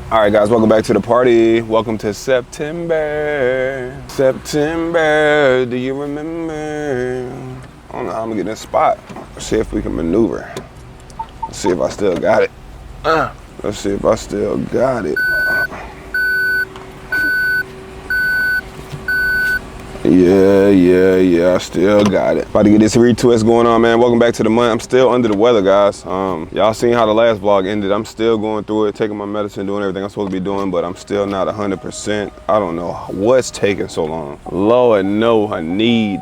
All right, guys, welcome back to the party. Welcome to September. September, do you remember? I don't know how I'm gonna get in this spot. Let's see if we can maneuver. Let's see if I still got it. Let's see if I still got it. Yeah, I still got it. About to get this retwist going on, man. Welcome back to the month. I'm still under the weather, guys. Y'all seen how the last vlog ended. I'm still going through it, taking my medicine, doing everything I'm supposed to be doing, but I'm still not 100%. I don't know what's taking so long. Lord, no, I need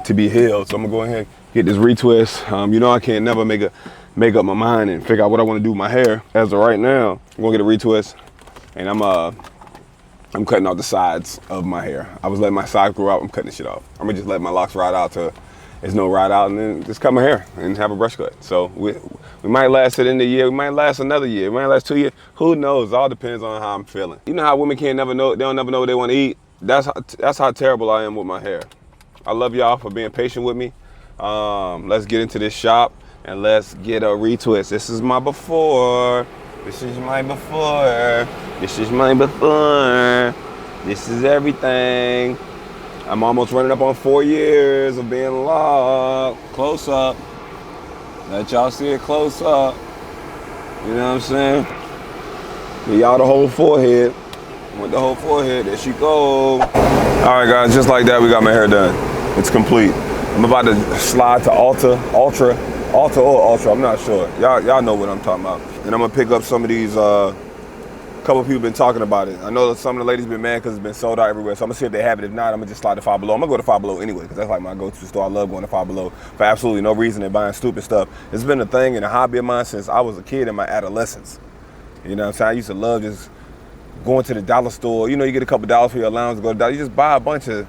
to be healed. So I'm gonna go ahead and get this retwist. You know I can't never make up my mind and figure out what I want to do with my hair. As of right now, I'm gonna get a retwist, and I'm cutting off the sides of my hair. I was letting my sides grow out. I'm cutting this shit off. I'm gonna just let my locks ride out till there's no ride out, and then just cut my hair and have a brush cut. So we might last it in the year. We might last another year. We might last 2 years. Who knows? All depends on how I'm feeling. You know how women can't never know. They don't never know what they want to eat. That's how terrible I am with my hair. I love y'all for being patient with me. Let's get into this shop and let's get a retwist. This is my before. This is my before. This is my before. This is everything. I'm almost running up on 4 years of being locked. Close up. Let y'all see it close up. You know what I'm saying? Give y'all the whole forehead. With the whole forehead, there she go. All right, guys, just like that, we got my hair done. It's complete. I'm about to slide to Ulta or Ultra, I'm not sure. Y'all know what I'm talking about. And I'm gonna pick up some of these, couple people been talking about it. I know that some of the ladies been mad because it's been sold out everywhere, so I'm gonna see if they have it. If not, I'm gonna just slide to Five Below. I'm gonna go to Five Below anyway, because that's like my go-to store. I love going to Five Below for absolutely no reason and buying stupid stuff. It's been a thing and a hobby of mine since I was a kid in my adolescence. You know what I'm saying? I used to love just going to the dollar store. You know, you get a couple dollars for your allowance to go to the dollar. You just buy a bunch of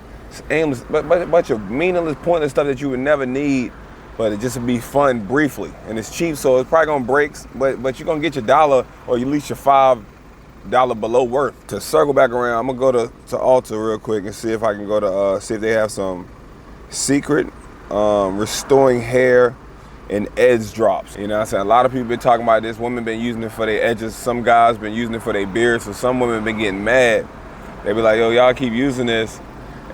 aimless, bunch of meaningless, pointless stuff that you would never need, but it just would be fun briefly. And it's cheap, so it's probably gonna break, but you're gonna get your dollar or at least your $5 below worth. To circle back around, I'm gonna go to Ulta real quick and see if I can go to, see if they have some secret restoring hair and edge drops. You know what I'm saying? A lot of people been talking about this. Women been using it for their edges. Some guys been using it for their beards. So some women been getting mad. They be like, yo, y'all keep using this,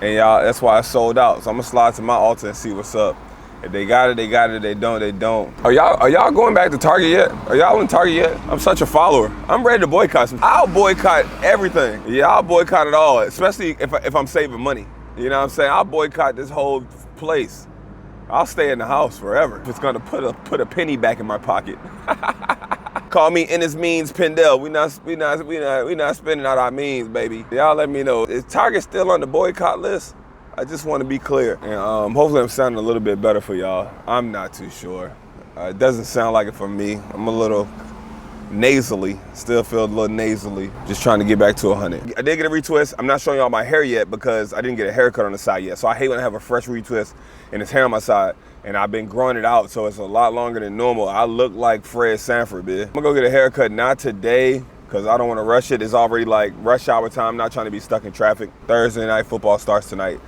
and y'all, that's why it's sold out. So I'm gonna slide to my Ulta and see what's up. If they got it, they got it. If they don't, they don't. Are y'all going back to Target yet? Are y'all in Target yet? I'm such a follower. I'm ready to boycott some. I'll boycott everything. Yeah, I'll boycott it all, especially if I'm saving money. You know what I'm saying? I'll boycott this whole place. I'll stay in the house forever. It's gonna put a penny back in my pocket. Call me in his means Pindell. We not spending out our means, baby. Y'all let me know. Is Target still on the boycott list? I just want to be clear. And hopefully I'm sounding a little bit better for y'all. I'm not too sure. It doesn't sound like it for me. I'm a little nasally, still feel a little nasally. Just trying to get back to 100. I did get a retwist. I'm not showing y'all my hair yet because I didn't get a haircut on the side yet. So I hate when I have a fresh retwist and it's hair on my side. And I've been growing it out, so it's a lot longer than normal. I look like Fred Sanford, bitch. I'm gonna go get a haircut, not today, because I don't want to rush it. It's already like rush hour time. I'm not trying to be stuck in traffic. Thursday night football starts tonight.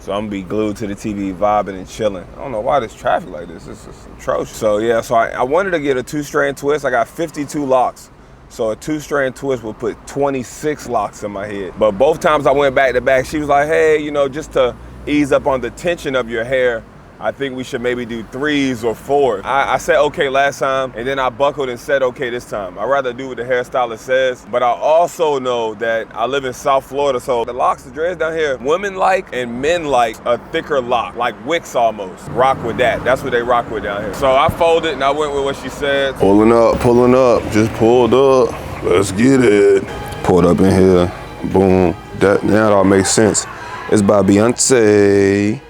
So I'm gonna be glued to the TV, vibing and chilling. I don't know why there's traffic like this. This is atrocious. So yeah, so I wanted to get a 2-strand twist. I got 52 locks. So a 2-strand twist would put 26 locks in my head. But both times I went back to back, she was like, hey, you know, just to ease up on the tension of your hair, I think we should maybe do 3s or 4s. I said okay last time, and then I buckled and said okay this time. I'd rather do what the hairstylist says, but I also know that I live in South Florida, so the locks, the dreads down here, women like and men like a thicker lock, like wicks almost. Rock with that. That's what they rock with down here. So I folded and I went with what she said. Pulling up, just pulled up. Let's get it. Pulled up in here, boom. That all makes sense. It's by Beyonce.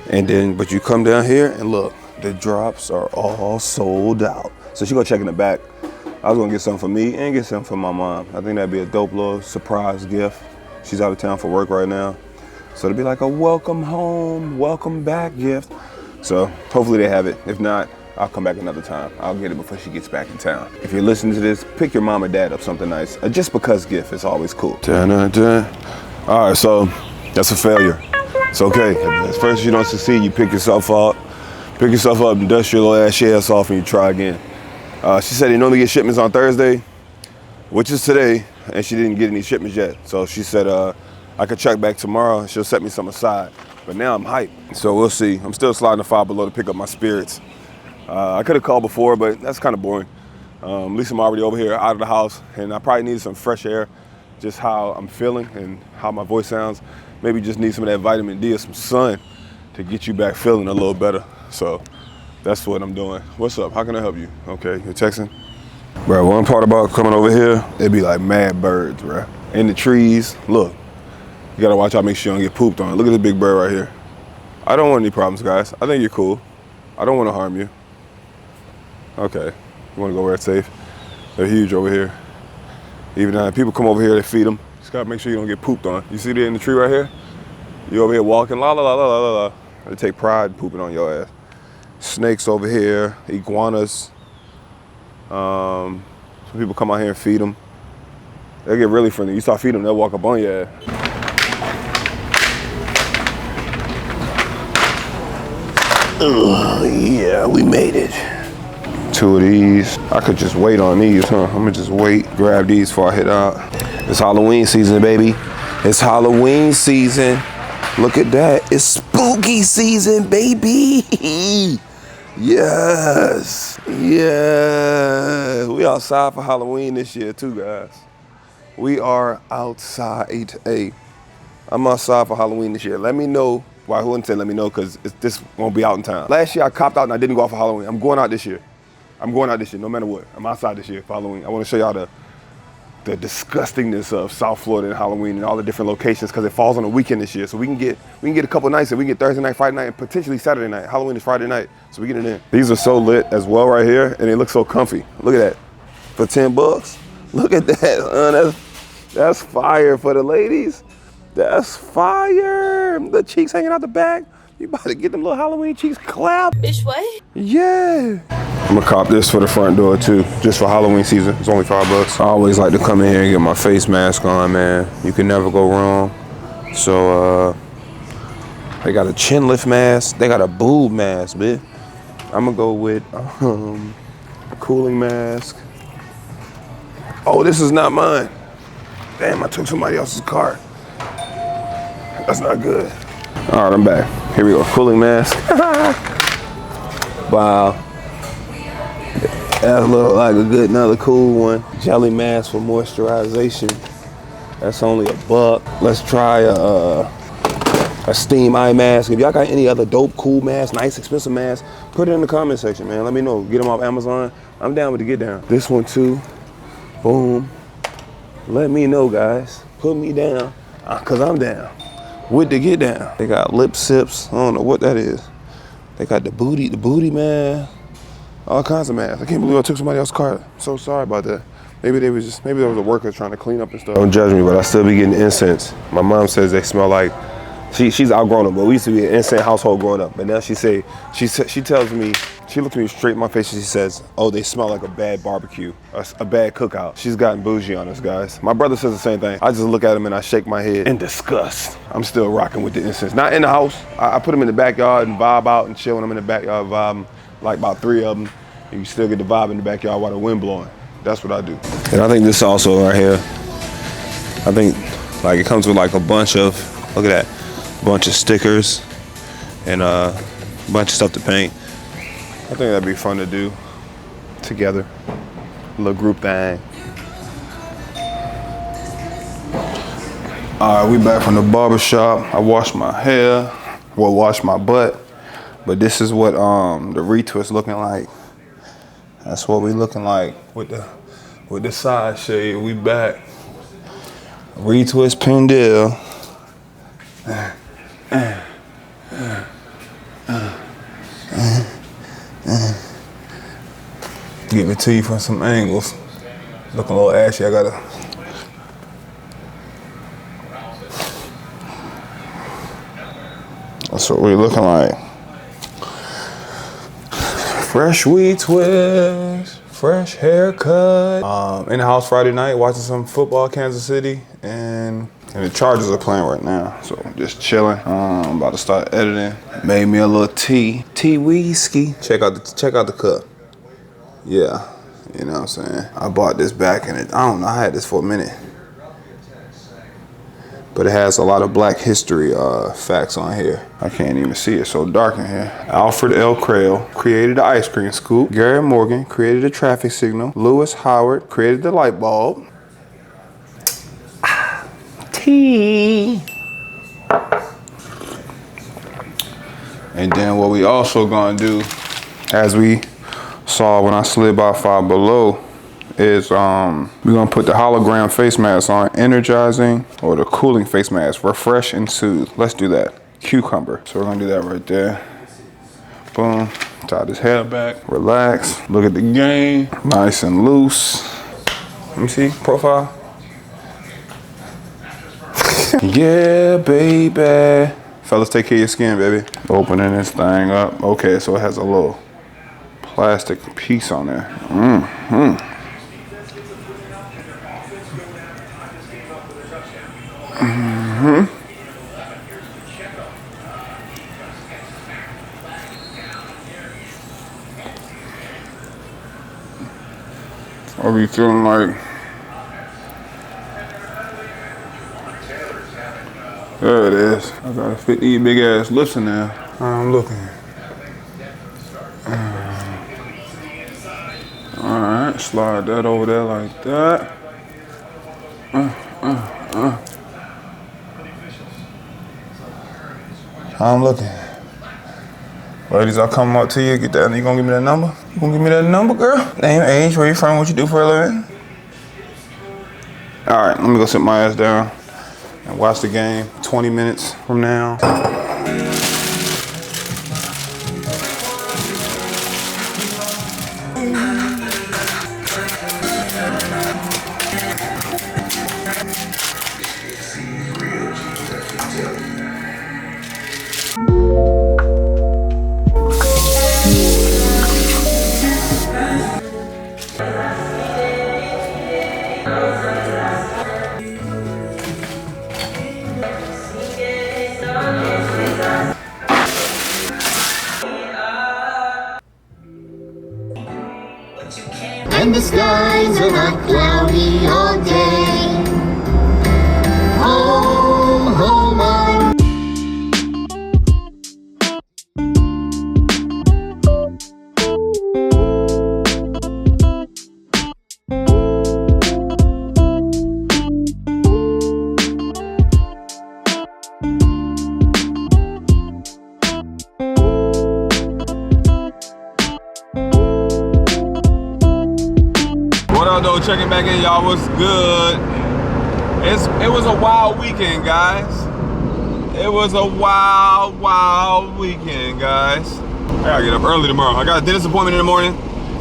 And then, but you come down here and look, the drops are all sold out. So she gonna check in the back. I was gonna get something for me and get something for my mom. I think that'd be a dope little surprise gift. She's out of town for work right now. So it'd be like a welcome home, welcome back gift. So hopefully they have it. If not, I'll come back another time. I'll get it before she gets back in town. If you're listening to this, pick your mom or dad up something nice. A just because gift is always cool. All right, so that's a failure. It's okay. At first you don't succeed, you pick yourself up and dust your little ass off and you try again. She said they normally get shipments on Thursday. which is today, and she didn't get any shipments yet. So she said I could check back tomorrow and she'll set me some aside. But now I'm hyped, so we'll see. I'm still sliding the Five Below to pick up my spirits. I could have called before, but that's kind of boring. At least I'm already over here out of the house, and I probably need some fresh air, just how I'm feeling and how my voice sounds. Maybe just need some of that vitamin D or some sun to get you back feeling a little better. So that's what I'm doing. What's up? How can I help you? Okay, you're texting? Bro, one part about coming over here, it'd be like mad birds, bro. In the trees, look. You gotta watch out, make sure you don't get pooped on. Look at this big bird right here. I don't want any problems, guys. I think you're cool. I don't want to harm you. Okay, you want to go where it's safe. They're huge over here. Even now, people come over here, they feed them. Just gotta make sure you don't get pooped on. You see that in the tree right here? You over here walking, la la la la la la. They take pride in pooping on your ass. Snakes over here, iguanas. Some people come out here and feed them. They get really friendly. You start feeding them, they'll walk up on your ass. Oh, yeah, we made it. 2 of these. I could just wait on these, huh? I'm gonna just wait, grab these before I head out. It's Halloween season, baby. It's Halloween season. Look at that. It's spooky season, baby. Yes. Yeah. We outside for Halloween this year, too, guys. We are outside. Hey, I'm outside for Halloween this year. Let me know. Well, I wouldn't say let me know because this won't be out in time. Last year I copped out and I didn't go out for Halloween. I'm going out this year. I'm going out this year, no matter what. I'm outside this year for Halloween. I want to show y'all the disgustingness of South Florida and Halloween and all the different locations because it falls on a weekend this year. So we can get a couple nights and we can get Thursday night, Friday night, and potentially Saturday night. Halloween is Friday night, so we get it in. These are so lit as well right here, and they look so comfy. Look at that. For 10 bucks. Look at that. That's fire for the ladies. That's fire. The cheeks hanging out the back. You about to get them little Halloween cheeks clap. Bitch, what? Yeah. I'm gonna cop this for the front door too, just for Halloween season. It's only $5. I always like to come in here and get my face mask on, man. You can never go wrong. So, they got a chin lift mask. They got a boob mask, bitch. I'm gonna go with cooling mask. Oh, this is not mine. Damn, I took somebody else's cart. That's not good. All right, I'm back. Here we go, cooling mask. Wow. That look like another cool one. Jelly mask for moisturization. That's only $1. Let's try a steam eye mask. If y'all got any other dope, cool masks, nice, expensive masks, put it in the comment section, man. Let me know. Get them off Amazon. I'm down with the get down. This one too. Boom. Let me know, guys. Put me down, cause I'm down with the get down. They got lip sips. I don't know what that is. They got the booty man. All kinds of masks. I can't believe I took somebody else's cart. I'm so sorry about that. Maybe there was a worker trying to clean up and stuff. Don't judge me, but I still be getting incense. My mom says they smell like, she's outgrown them, but we used to be an incense household growing up. But now she tells me, she looks me straight in my face and she says, oh, they smell like a bad barbecue, a bad cookout. She's gotten bougie on us, guys. My brother says the same thing. I just look at him and I shake my head in disgust. I'm still rocking with the incense. Not in the house. I put them in the backyard and vibe out and chill when I'm in the backyard vibing, like about 3 of them. You still get the vibe in the backyard while the wind blowing. That's what I do. And I think this also right here, I think like it comes with like a bunch of, look at that, bunch of stickers and a bunch of stuff to paint. I think that'd be fun to do together, a little group thing. All right, we back from the barber shop. I washed my hair, well, washed my butt, but this is what the retwist looking like. That's what we looking like with the side shade. We back. Retwist Pendel. Give it to you from some angles. Looking a little ashy. I gotta. That's what we looking like. Fresh weed twist, fresh haircut. In the house Friday night, watching some football, Kansas City, and the Chargers are playing right now. So just chilling. I'm about to start editing. Made me a little tea whiskey. Check out the cup. Yeah, You know what I'm saying? I bought this back and I don't know, I had this for a minute. But it has a lot of Black history facts on here. I can't even see it, so dark in here. Alfred L. Crail created the ice cream scoop. Garrett Morgan created the traffic signal. Lewis Howard created the light bulb. Tea. And then what we also gonna do, as we saw when I slid by Five Below, is we're gonna put the hologram face mask on, energizing, or the cooling face mask, refresh and soothe. Let's do that. Cucumber. So we're gonna do that right there. Boom. Tie this hair back. Relax. Look at the game. Nice and loose. Let me see. Profile. Yeah, baby. Fellas, take care of your skin, baby. Opening this thing up. Okay, so it has a little plastic piece on there. I'll be feeling like, there it is. I gotta fit these big ass lips in there. I'm looking. All right, slide that over there like that. I'm looking. Ladies, I'll come up to you, get that. You gonna give me that number? You gonna give me that number, girl? Name, age, where you from, what you do for a living? All right, let me go sit my ass down and watch the game 20 minutes from now. And the skies are not cloudy all day. Home, home on. Though, checking back in, y'all. What's good? It was a wild weekend, guys. It was a wild weekend, guys. I gotta get up early tomorrow. I got a dentist appointment in the morning.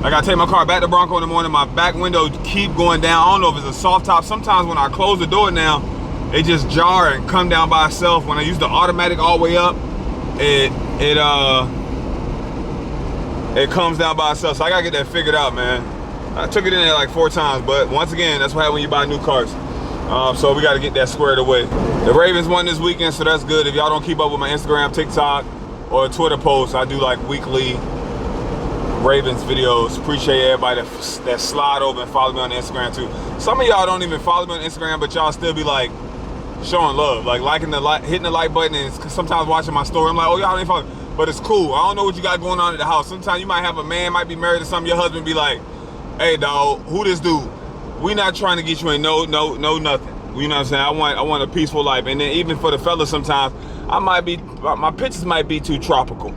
I gotta take my car back to Bronco in the morning. My back window keep going down. I don't know if it's a soft top. Sometimes when I close the door now, it just jar and come down by itself. When I use the automatic all the way up, it comes down by itself. So I gotta get that figured out, man. I took it in there like 4 times, but once again, that's what happens when you buy new cars. So we got to get that squared away. The Ravens won this weekend, so that's good. If y'all don't keep up with my Instagram, TikTok, or Twitter posts, I do like weekly Ravens videos. Appreciate everybody that slide over and follow me on Instagram too. Some of y'all don't even follow me on Instagram, but y'all still be like showing love, like liking the hitting the like button, and sometimes watching my story. I'm like, oh, y'all ain't following, but it's cool. I don't know what you got going on at the house. Sometimes you might have a man, might be married to something. Your husband be like, hey dog, who this dude? We not trying to get you in no nothing. You know what I'm saying? I want a peaceful life. And then even for the fellas, sometimes my pictures might be too tropical.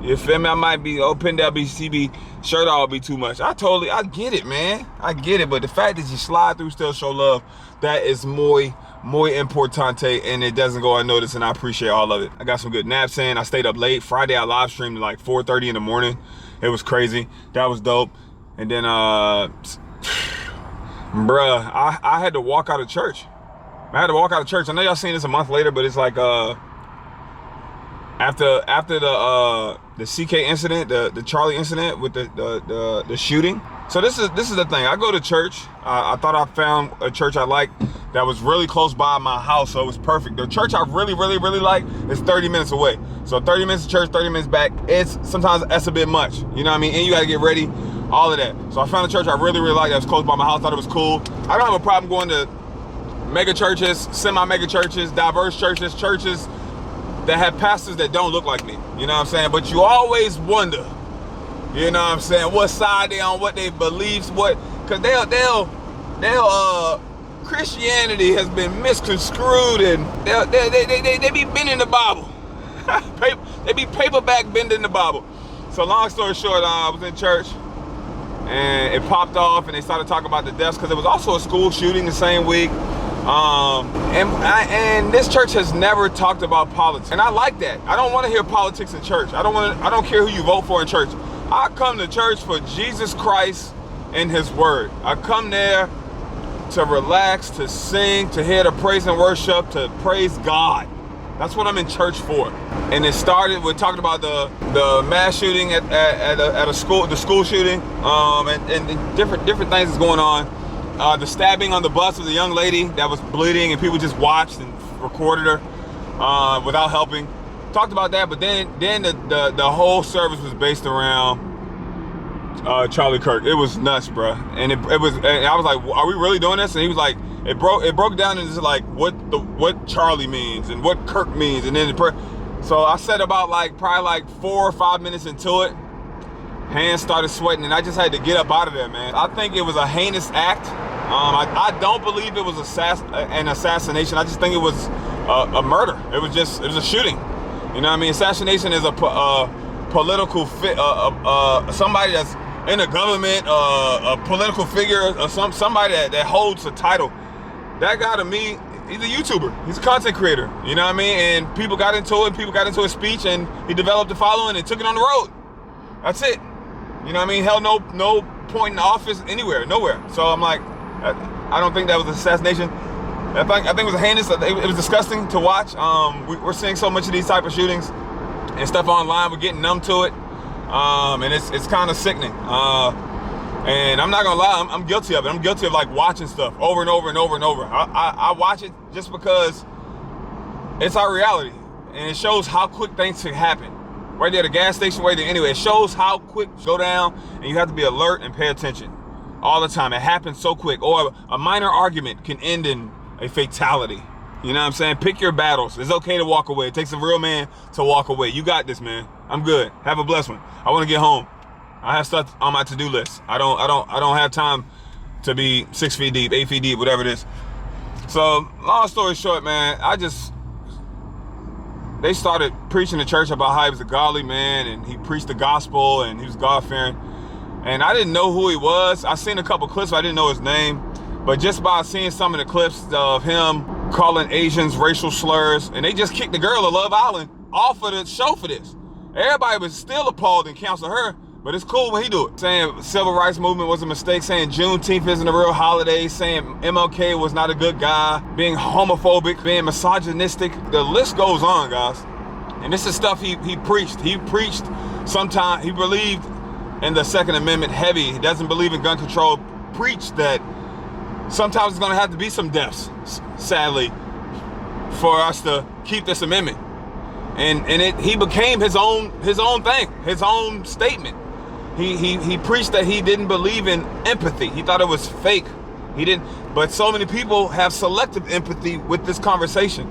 You feel me? I might be Pendell BCB shirt all be too much. I get it, man. I get it. But the fact that you slide through, still show love, that is muy importante, and it doesn't go unnoticed, and I appreciate all of it. I got some good naps in. I stayed up late. Friday I live streamed at like 4:30 in the morning. It was crazy. That was dope. And then, bruh, I had to walk out of church. I know y'all seen this a month later, but it's like, after the CK incident, the Charlie incident with the shooting. So this is the thing. I go to church. I thought I found a church I liked that was really close by my house, so it was perfect. The church I really like is 30 minutes away. So 30 minutes to church, 30 minutes back. Sometimes that's a bit much. You know what I mean? And you gotta get ready. all of that. So I found a church I really, really liked that was close by my house, thought it was cool. I don't have a problem going to mega churches, semi-mega churches, diverse churches, churches that have pastors that don't look like me, you know what I'm saying? But you always wonder, you know what I'm saying, what side they on, what they beliefs, what, cause they'll Christianity has been misconstrued, and they be bending the Bible. They be paperback bending the Bible. So long story short, I was in church and it popped off and they started talking about the deaths, because it was also a school shooting the same week. And this church has never talked about politics, and I like that. I don't want to hear politics in church. I don't care who you vote for in church. I come to church for Jesus Christ and his word. I come there to relax, to sing, to hear the praise and worship, to praise God. That's what I'm in church for. And it started with talking about the mass shooting at a school, the school shooting, and different things that's going on. The stabbing on the bus of the young lady that was bleeding, and people just watched and recorded her without helping. Talked about that, but then the whole service was based around Charlie Kirk. It was nuts, bro. And and I was like, are we really doing this? And he was like, it broke down into like what Charlie means and what Kirk means, and then so I said about probably 4 or 5 minutes into it, hands started sweating, and I just had to get up out of there, man. I think it was a heinous act. I don't believe it was an assassination. I just think it was a murder. It was a shooting. You know what I mean? Assassination is a political somebody that's in the government, a political figure, or somebody that holds a title. That guy, to me, he's a YouTuber. He's a content creator. You know what I mean? And people got into it. People got into his speech, and he developed a following and took it on the road. That's it. You know what I mean? Held no point in office anywhere, nowhere. So I'm like, I don't think that was an assassination. I think it was a heinous. It was disgusting to watch. We're seeing so much of these type of shootings and stuff online. We're getting numb to it, and it's kind of sickening. And I'm not gonna lie, I'm guilty of it. I'm guilty of watching stuff over and over and over and over. I watch it just because it's our reality, and it shows how quick things can happen. Right there at the gas station, right there. Anyway, it shows how quick go down, and you have to be alert and pay attention all the time. It happens so quick. Or a minor argument can end in a fatality. You know what I'm saying? Pick your battles. It's okay to walk away. It takes a real man to walk away. You got this, man. I'm good. Have a blessed one. I want to get home. I have stuff on my to-do list. I don't have time to be 6 feet deep, 8 feet deep, whatever it is. So, long story short, man, they started preaching in church about how he was a godly man, and he preached the gospel, and he was God-fearing. And I didn't know who he was. I seen a couple clips, but I didn't know his name. But just by seeing some of the clips of him calling Asians racial slurs, and they just kicked the girl of Love Island off of the show for this. Everybody was still appalled and counseled her, but it's cool when he do it. Saying civil rights movement was a mistake, saying Juneteenth isn't a real holiday, saying MLK was not a good guy, being homophobic, being misogynistic. The list goes on, guys. And this is stuff he preached. He preached sometime, he believed in the Second Amendment heavy. He doesn't believe in gun control. Preached that sometimes it's gonna have to be some deaths, sadly, for us to keep this amendment. And he became his own thing, his own statement. He preached that he didn't believe in empathy. He thought it was fake. He didn't. But so many people have selective empathy with this conversation,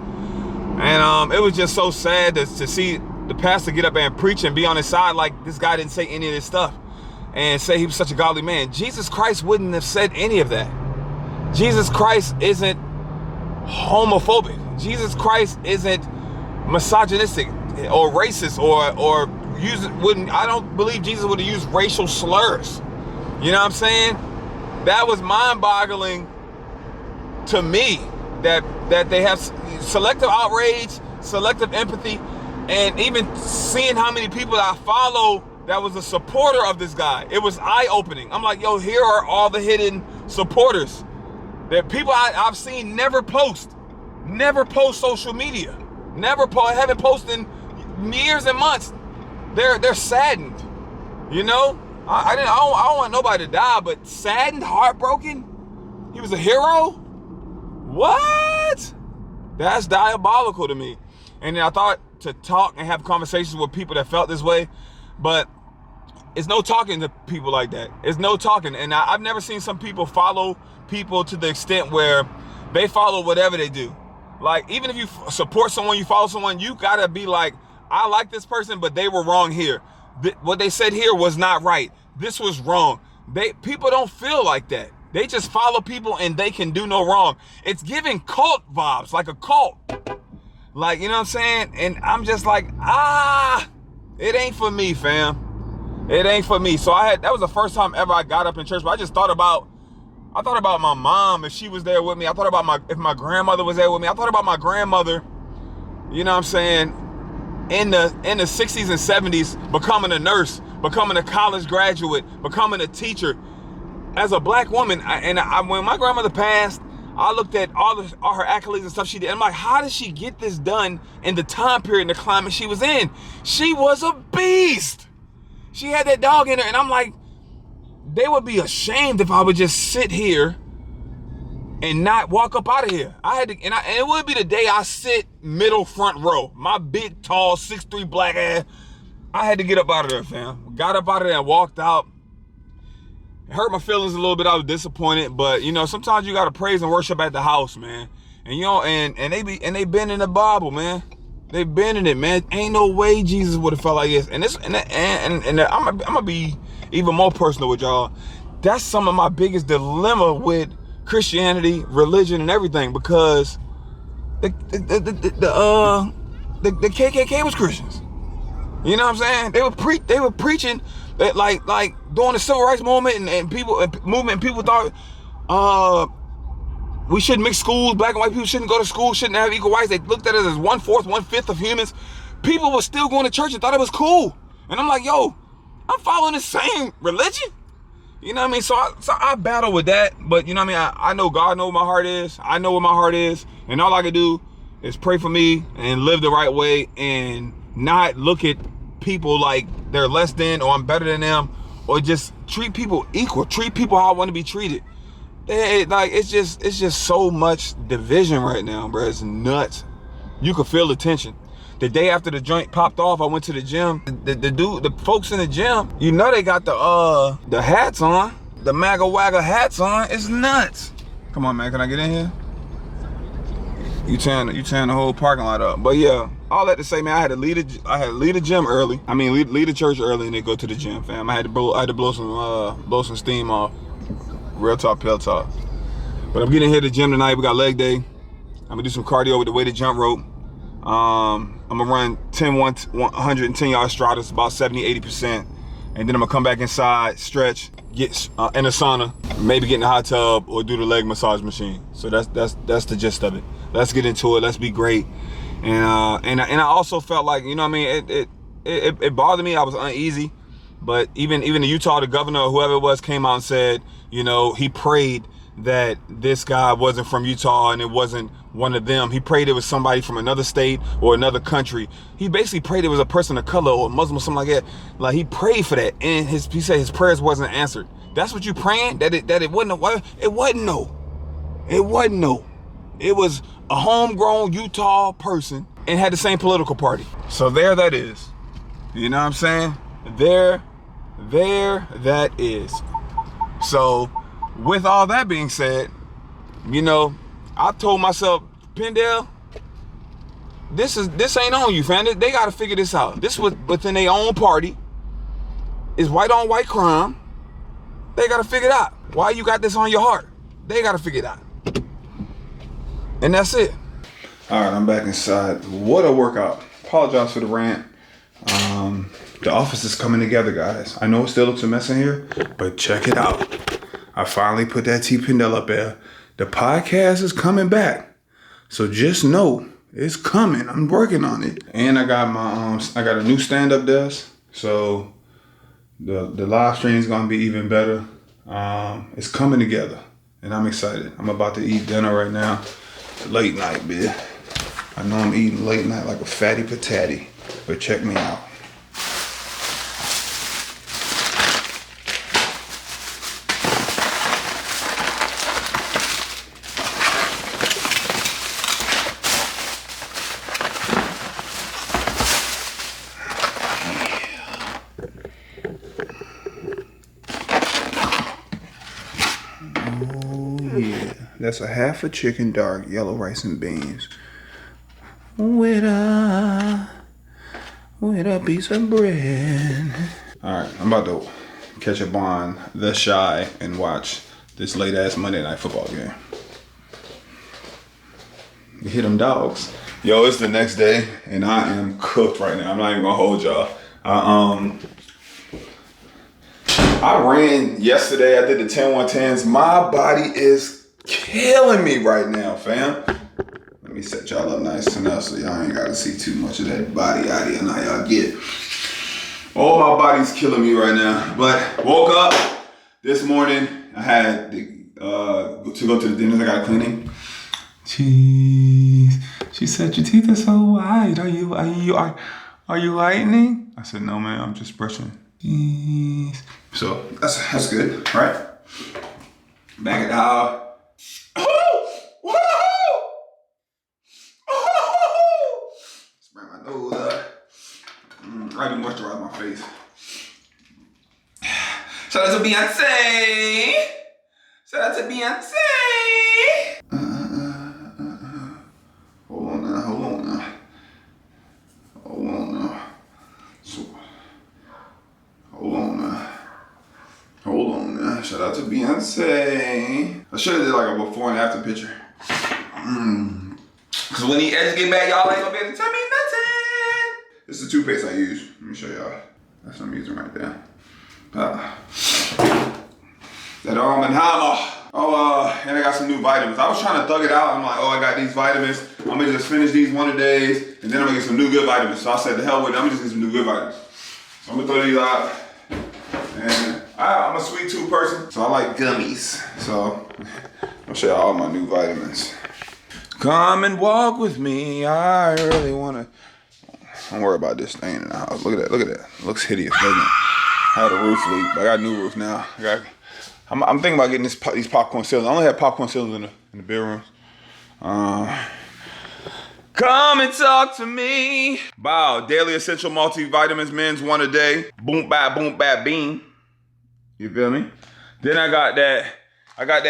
and it was just so sad to see the pastor get up there and preach and be on his side like this guy didn't say any of this stuff and say he was such a godly man. Jesus Christ wouldn't have said any of that. Jesus Christ isn't homophobic. Jesus Christ isn't misogynistic or racist or I don't believe Jesus would have used racial slurs. You know what I'm saying? That was mind-boggling to me that they have selective outrage, selective empathy, and even seeing how many people I follow that was a supporter of this guy. It was eye-opening. I'm like, yo, here are all the hidden supporters that people I've seen never post social media, haven't posted in years and months. They're saddened, you know. I don't want nobody to die, but saddened, heartbroken. He was a hero. What? That's diabolical to me. And I thought to talk and have conversations with people that felt this way, but it's no talking to people like that. It's no talking. And I've never seen some people follow people to the extent where they follow whatever they do. Like, even if you support someone, you follow someone, you gotta be like, I like this person, but they were wrong here. What they said here was not right. This was wrong. People don't feel like that. They just follow people and they can do no wrong. It's giving cult vibes, like a cult. Like, you know what I'm saying? And I'm just like, it ain't for me, fam. It ain't for me. So that was the first time ever I got up in church, but I just thought about my mom, if she was there with me. I thought about if my grandmother was there with me. I thought about my grandmother, you know what I'm saying, in the 60s and 70s, becoming a nurse, becoming a college graduate, becoming a teacher. As a black woman, when my grandmother passed, I looked at all her accolades and stuff she did. And I'm like, how did she get this done in the time period and the climate she was in? She was a beast. She had that dog in her. And I'm like, they would be ashamed if I would just sit here and not walk up out of here. I had to, and it would be the day I sit middle front row. My big, tall, 6'3" black ass. I had to get up out of there, fam. Got up out of there and walked out. It hurt my feelings a little bit. I was disappointed, but you know, sometimes you gotta praise and worship at the house, man. And you know, and they been in the Bible, man. They've been in it, man. Ain't no way Jesus would have felt like this. And I'm gonna be even more personal with y'all. That's some of my biggest dilemma with Christianity, religion, and everything, because the KKK was Christians. You know what I'm saying? They were preaching that like during the civil rights movement and people thought we shouldn't mix schools. Black and white people shouldn't go to school, shouldn't have equal rights. They looked at it as 1/4, 1/5 of humans. People were still going to church and thought it was cool. And I'm like, yo, I'm following the same religion. You know what I mean? So I battle with that. But you know what I mean? I know God knows what my heart is. I know what my heart is. And all I can do is pray for me and live the right way and not look at people like they're less than or I'm better than them, or just treat people equal. Treat people how I want to be treated. It's just so much division right now, bro. It's nuts. You could feel the tension. The day after the joint popped off, I went to the gym. The folks in the gym, you know, they got the hats on, the MAGA WAGA hats on. It's nuts. Come on, man, can I get in here? You tearing the whole parking lot up. But yeah, all that to say, man, I had to leave the gym early. I mean, leave the church early and then go to the gym, fam. I had to blow some steam off. Real talk, pill talk. But I'm getting here to the gym tonight. We got leg day. I'm gonna do some cardio with the weighted jump rope. I'm gonna run 110 yard strides, about 70-80%. And then I'm gonna come back inside, stretch, get in a sauna, maybe get in a hot tub or do the leg massage machine. So that's the gist of it. Let's get into it. Let's be great. And I also felt like, you know what I mean, it bothered me. I was uneasy. But even the Utah, the governor or whoever it was, came out and said, you know, he prayed that this guy wasn't from Utah and it wasn't one of them. He prayed it was somebody from another state or another country. He basically prayed it was a person of color or Muslim or something like that. Like, he prayed for that, and he said his prayers wasn't answered. That's what you praying? That it wasn't it wasn't no. It wasn't no. It was a homegrown Utah person and had the same political party. So there that is. You know what I'm saying? There that is. So with all that being said, you know, I told myself, Pindell, this ain't on you, fam. They gotta figure this out. This was within their own party. It's white on white crime. They gotta figure it out. Why you got this on your heart? They gotta figure it out. And that's it. All right, I'm back inside. What a workout. Apologize for the rant. The office is coming together, guys. I know it still looks a mess in here, but check it out. I finally put that T-Pindell up there. The podcast is coming back. So just know it's coming. I'm working on it. And I got my I got a new stand-up desk. So the live stream is gonna be even better. It's coming together. And I'm excited. I'm about to eat dinner right now. Late night, bitch. I know I'm eating late night like a fatty patati. But check me out. Yeah, that's a half a chicken, dark yellow rice and beans with a piece of bread. All right, I'm about to catch up on The Chi and watch this late ass Monday Night Football game. You hear them dogs? Yo, it's the next day and I am cooked right now. I'm not even gonna hold y'all. I ran yesterday. I did the 10-1-10s. My body is killing me right now, fam. Let me set y'all up nice enough so y'all ain't gotta see too much of that body out here. Now y'all get. Oh, my body's killing me right now. But woke up this morning. I had to go to the dentist. I got a cleaning. Jeez. She said your teeth are so white. Are you whitening? I said no, man. I'm just brushing. Jeez. So that's good, right? Back at the house. Spray my nose up. I do moisturize my face. Shout out to Beyonce. Shout out to Beyonce. Hold on now. Shout out to Beyonce. I should have did like a before and after picture. Cause when the edges get back, y'all ain't gonna be able to tell me nothing. This is the toothpaste I use. Let me show y'all. That's what I'm using right there. That Arm & Hammer. And I got some new vitamins. I was trying to thug it out. I'm like, I got these vitamins. I'm gonna just finish these one a days, and then I'm gonna get some new good vitamins. So I said, the hell with it. I'm gonna just get some new good vitamins. So I'm gonna throw these out. And I'm a sweet tooth person, so I like gummies. So I'll show y'all all my new vitamins. Come and walk with me. I really wanna. Don't worry about this thing in the house. Look at that. It looks hideous, doesn't it? I had a roof leak, but I got a new roof now. I'm thinking about getting these popcorn ceilings. I only have popcorn ceilings in the bedrooms. Come and talk to me. Wow, daily essential multivitamins, men's one a day. Boom, bap, bean. You feel me? Then I got that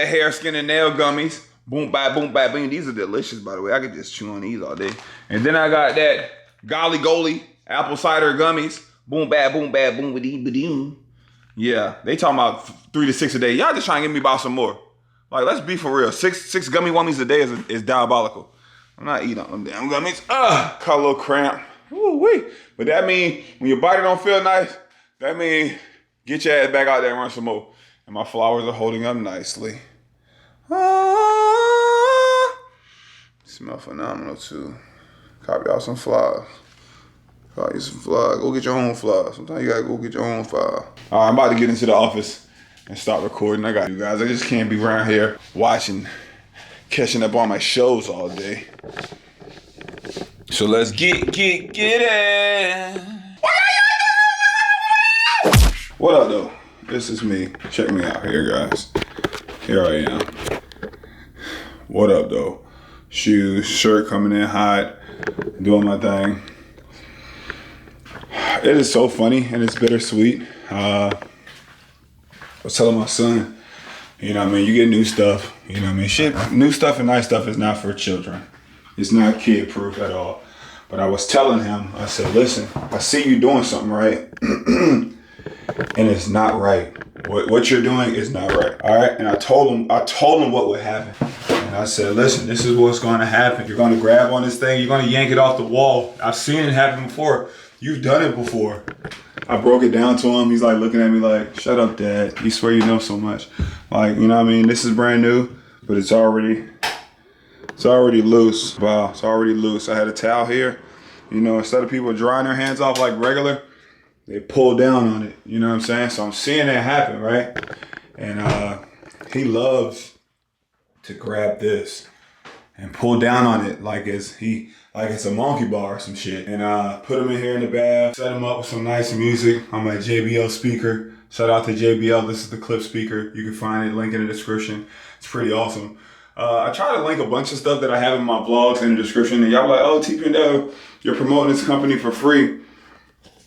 hair, skin, and nail gummies. Boom, bap, bean. These are delicious, by the way. I could just chew on these all day. And then I got that golly goly apple cider gummies. Boom, boom, ba-dee. Yeah, they talking about 3 to 6 a day. Y'all just trying to get me about some more. Like, let's be for real. Six gummy wummies a day is diabolical. I'm not eating them damn gummies. Caught a little cramp. Woo-wee. But that mean when your body don't feel nice, that mean get your ass back out there and run some more. And my flowers are holding up nicely. Smell phenomenal too. Copy out some flowers. Copy some flowers. Go get your own flowers. Sometimes you gotta go get your own flowers. All right, I'm about to get into the office and start recording. I got you guys. I just can't be around here catching up on my shows all day. So let's get it. What up, though? This is me. Check me out here, guys. Here I am. What up, though? Shoes, shirt coming in hot, doing my thing. It is so funny and it's bittersweet. I was telling my son, you know what I mean, you get new stuff, you know what I mean, shit, new stuff and nice stuff is not for children. It's not kid proof at all. But I was telling him, I said, listen, I see you doing something right and it's not right. What you're doing is not right, all right? And I told him what would happen. And I said, listen, this is what's gonna happen. You're gonna grab on this thing, you're gonna yank it off the wall. I've seen it happen before. You've done it before. I broke it down to him. He's like looking at me like, shut up, Dad. You swear you know so much. Like, you know what I mean? This is brand new, but it's already loose. Wow, it's already loose. I had a towel here. You know, instead of people drying their hands off like regular, they pull down on it. You know what I'm saying? So I'm seeing that happen, right? And he loves to grab this and pull down on it like it's a monkey bar or some shit. And put him in here in the bath, set him up with some nice music on my JBL speaker. Shout out to JBL, this is the clip speaker. You can find it, link in the description. It's pretty awesome. I try to link a bunch of stuff that I have in my vlogs in the description, and y'all like, oh, TpindellTV, you're promoting this company for free.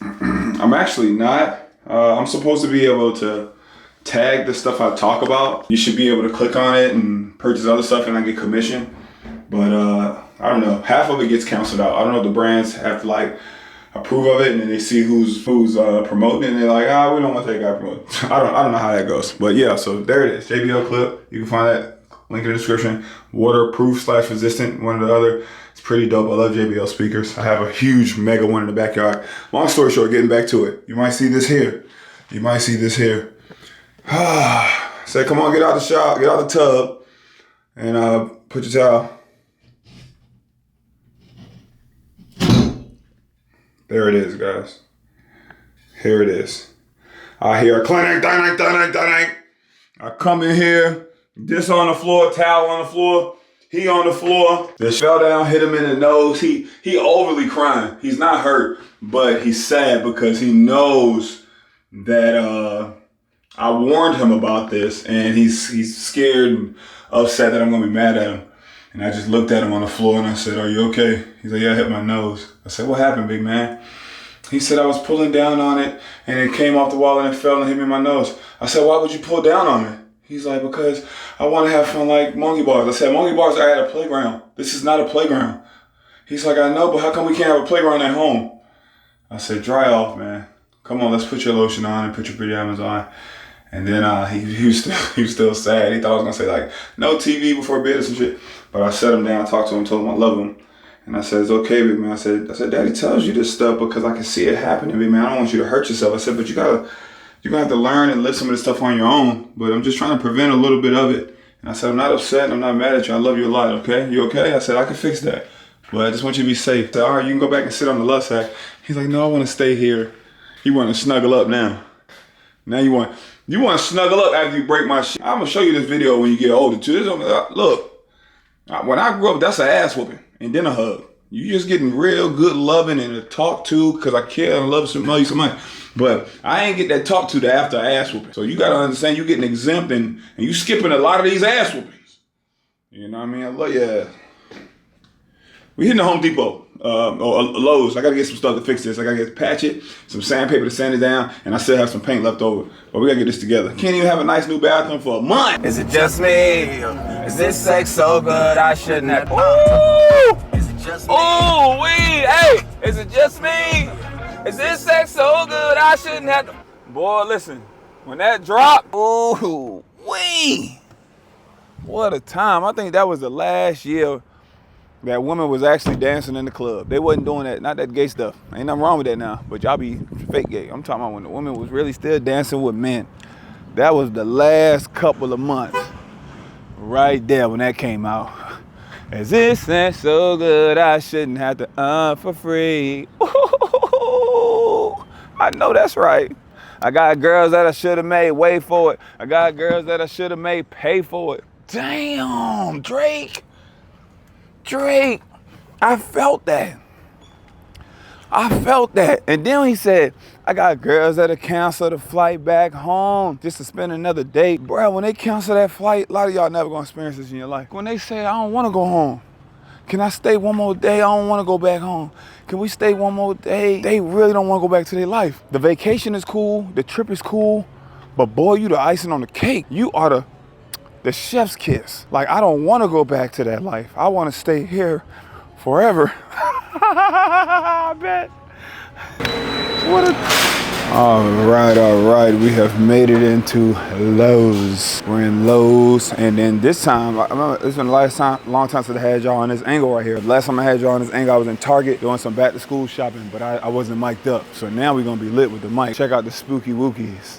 I'm actually not. I'm supposed to be able to tag the stuff I talk about. You should be able to click on it and purchase other stuff and I get commission. But I don't know, half of it gets canceled out. I don't know if the brands have to like approve of it and then they see who's promoting it and they're like, we don't want that guy promoting. I don't know how that goes. But yeah, so there it is, JBL clip. You can find that link in the description. Waterproof / resistant, one or the other. It's pretty dope. I love JBL speakers. I have a huge mega one in the backyard. Long story short, getting back to it. You might see this here. You might see this here. Say, come on, get out the shower, get out the tub, and put your towel. There it is, guys. Here it is. I hear a clank, dang, dang, dang. I come in here, this on the floor, towel on the floor, he on the floor. This fell down, hit him in the nose. He overly crying. He's not hurt, but he's sad because he knows that I warned him about this, and he's scared and upset that I'm gonna be mad at him. And I just looked at him on the floor and I said, "Are you okay?" He's like, "Yeah, I hit my nose." I said, "What happened, big man?" He said, "I was pulling down on it and it came off the wall and it fell and hit me in my nose." I said, "Why would you pull down on it?" He's like, "Because I want to have fun like monkey bars." I said, "Monkey bars are at a playground. This is not a playground." He's like, "I know, but how come we can't have a playground at home?" I said, "Dry off, man. Come on, let's put your lotion on and put your pajamas on." And then he was still sad. He thought I was gonna say like, "No TV before bed" or some shit. But I set him down, talked to him, told him I love him. And I said, "It's okay, big man." I said, "Daddy tells you this stuff because I can see it happening, big man. I don't want you to hurt yourself." I said, "But you're gonna have to learn and live some of this stuff on your own. But I'm just trying to prevent a little bit of it." And I said, "I'm not upset and I'm not mad at you. I love you a lot, okay? You okay?" I said, "I can fix that. But I just want you to be safe." I said, "All right, you can go back and sit on the love sack." He's like, "No, I want to stay here." He want to snuggle up now. Now you want to snuggle up after you break my shit. I'm gonna show you this video when you get older too. Look, when I grew up, that's an ass whooping and then a hug. You just getting real good loving and a talk to because I care and love you so much. But I ain't get that talk to the after ass whooping. So you gotta understand you getting exempt and you skipping a lot of these ass whoopings. You know what I mean? I love your ass. We hitting the Home Depot or Lowe's. I gotta get some stuff to fix this. I gotta get patch it, some sandpaper to sand it down, and I still have some paint left over. But we gotta get this together. Can't even have a nice new bathroom for a month. Is it just me? Is this sex so good I shouldn't have? Ooh! Is it just me? Ooh, wee! Hey! Is it just me? Is this sex so good I shouldn't have to? Boy, listen. When that dropped, ooh, wee! What a time. I think that was the last year that women was actually dancing in the club. They wasn't doing that, not that gay stuff. Ain't nothing wrong with that now, but y'all be fake gay. I'm talking about when the women was really still dancing with men. That was the last couple of months, right there when that came out. Is this sex so good I shouldn't have to for free? Ooh, I know that's right. I got girls that I should have made wait for it. I got girls that I should have made pay for it. Damn, Drake, I felt that. And then he said, I got girls that'll cancel the flight back home just to spend another day. Bro, when they cancel that flight, a lot of y'all never gonna experience this in your life. When they say, I don't wanna go home. Can I stay one more day? I don't wanna go back home. Can we stay one more day? They really don't wanna go back to their life. The vacation is cool, the trip is cool, but boy, you the icing on the cake. You are the chef's kiss. Like, I don't want to go back to that life. I want to stay here forever. I bet. All right. We have made it into Lowe's. We're in Lowe's, and then this time, I remember it's been the long time since I had y'all on this angle right here. The last time I had y'all on this angle, I was in Target doing some back to school shopping, but I wasn't mic'd up. So now we're gonna be lit with the mic. Check out the spooky wookies.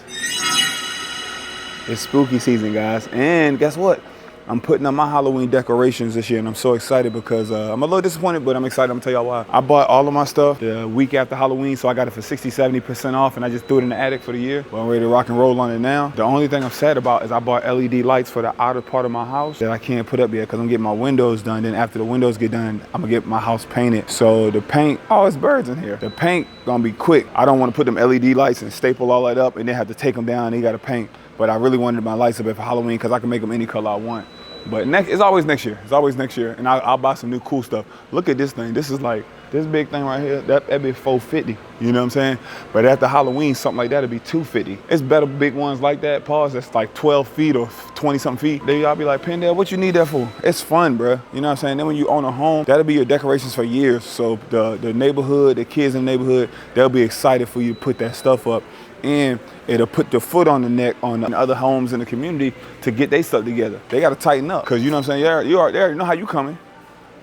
It's spooky season, guys. And guess what? I'm putting up my Halloween decorations this year, and I'm so excited because I'm a little disappointed, but I'm excited. I'm gonna tell y'all why. I bought all of my stuff the week after Halloween, so I got it for 60-70% off, and I just threw it in the attic for the year. Well, I'm ready to rock and roll on it now. The only thing I'm sad about is I bought LED lights for the outer part of my house that I can't put up yet because I'm getting my windows done. Then after the windows get done, I'm gonna get my house painted. So the paint, oh, it's birds in here. The paint gonna be quick. I don't wanna put them LED lights and staple all that up and then have to take them down and you gotta paint. But I really wanted my lights up for Halloween because I can make them any color I want. But it's always next year. It's always next year, and I'll buy some new cool stuff. Look at this thing. This is like this big thing right here. That'd be $450. You know what I'm saying? But after Halloween, something like that'd be $250. It's better big ones like that. Pause. That's like 12 feet or 20 something feet. Then y'all be like, Pendell, what you need that for? It's fun, bro. You know what I'm saying? Then when you own a home, that'll be your decorations for years. So the neighborhood, the kids in the neighborhood, they'll be excited for you to put that stuff up. And it'll put the foot on the neck on the other homes in the community to get their stuff together. They got to tighten up, because you know what I'm saying? Yeah, you already know how you coming.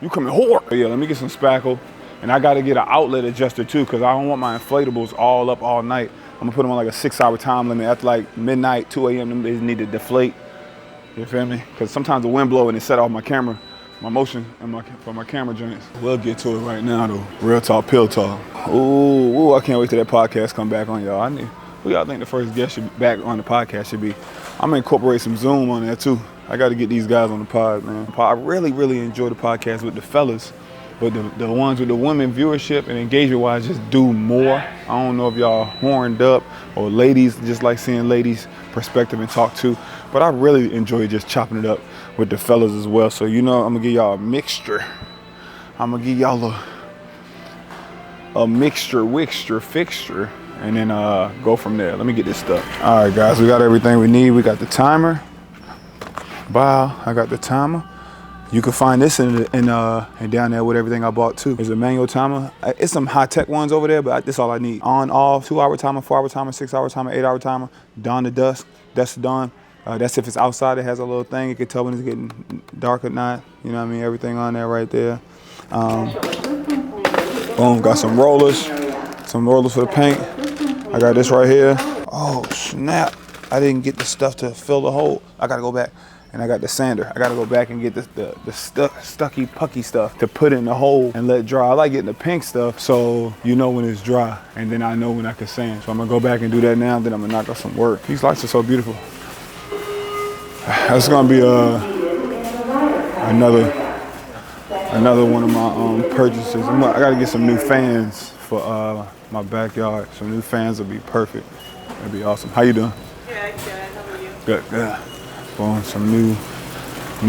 You coming hard. But yeah, let me get some spackle. And I got to get an outlet adjuster too, because I don't want my inflatables all up all night. I'm going to put them on like a 6-hour time limit. After like midnight, 2 a.m., they need to deflate. You feel me? Because sometimes the wind blow and it set off my camera, my motion and for my camera joints. We'll get to it right now though. Real talk, pill talk. Ooh, I can't wait till that podcast come back on, y'all. Who y'all think the first guest should be back on the podcast should be? I'm gonna incorporate some Zoom on there too. I got to get these guys on the pod, man. I really, really enjoy the podcast with the fellas, but the ones with the women viewership and engagement-wise just do more. I don't know if y'all horned up or ladies just like seeing ladies' perspective and talk too, but I really enjoy just chopping it up with the fellas as well. So you know, I'm gonna give y'all a mixture. I'm gonna give y'all a mixture, fixture. And then go from there. Let me get this stuff. All right, guys, we got everything we need. We got the timer. Wow, I got the timer. You can find this and down there with everything I bought too. There's a manual timer. It's some high-tech ones over there, but that's all I need. On, off, 2-hour timer, 4-hour timer, 6-hour timer, 8-hour timer, dawn to dusk, dusk to dawn. That's if it's outside. It has a little thing. You can tell when it's getting dark or not. You know what I mean? Everything on there right there. Boom, got some rollers for the paint. I got this right here. Oh, snap. I didn't get the stuff to fill the hole. I gotta go back. And I got the sander. I gotta go back and get the stucky, pucky stuff to put in the hole and let it dry. I like getting the pink stuff so you know when it's dry, and then I know when I can sand. So I'm gonna go back and do that now, then I'm gonna knock out some work. These lights are so beautiful. That's gonna be another one of my purchases. I gotta get some new fans for my backyard. Some new fans will be perfect. That'd be awesome. How you doing? Good. How are you? Good. Bought some new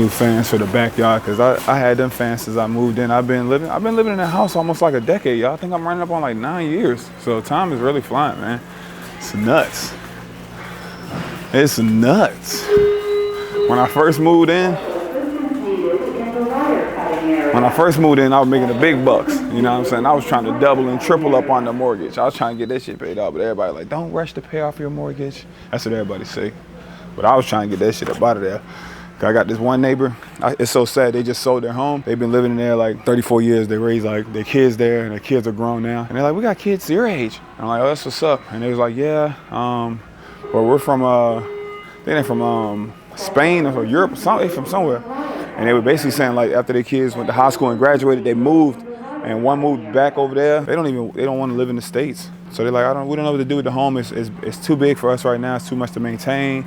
fans for the backyard, because I had them fans since I moved in. I've been living in that house almost like a decade, y'all. I think I'm running up on like 9 years. So time is really flying, man. It's nuts. It's nuts. When I first moved in, I was making the big bucks. You know what I'm saying? I was trying to double and triple up on the mortgage. I was trying to get that shit paid off, but everybody like, don't rush to pay off your mortgage. That's what everybody say. But I was trying to get that shit up out of there. I got this one neighbor. It's so sad. They just sold their home. They've been living in there like 34 years. They raised like their kids there, and their kids are grown now. And they're like, we got kids your age. And I'm like, oh, that's what's up. And they was like, yeah, well, we're from, they're from Spain or Europe, they from somewhere. And they were basically saying like after their kids went to high school and graduated, they moved, and one moved back over there. They don't want to live in the States. So they're like, we don't know what to do with the home. It's too big for us right now. It's too much to maintain.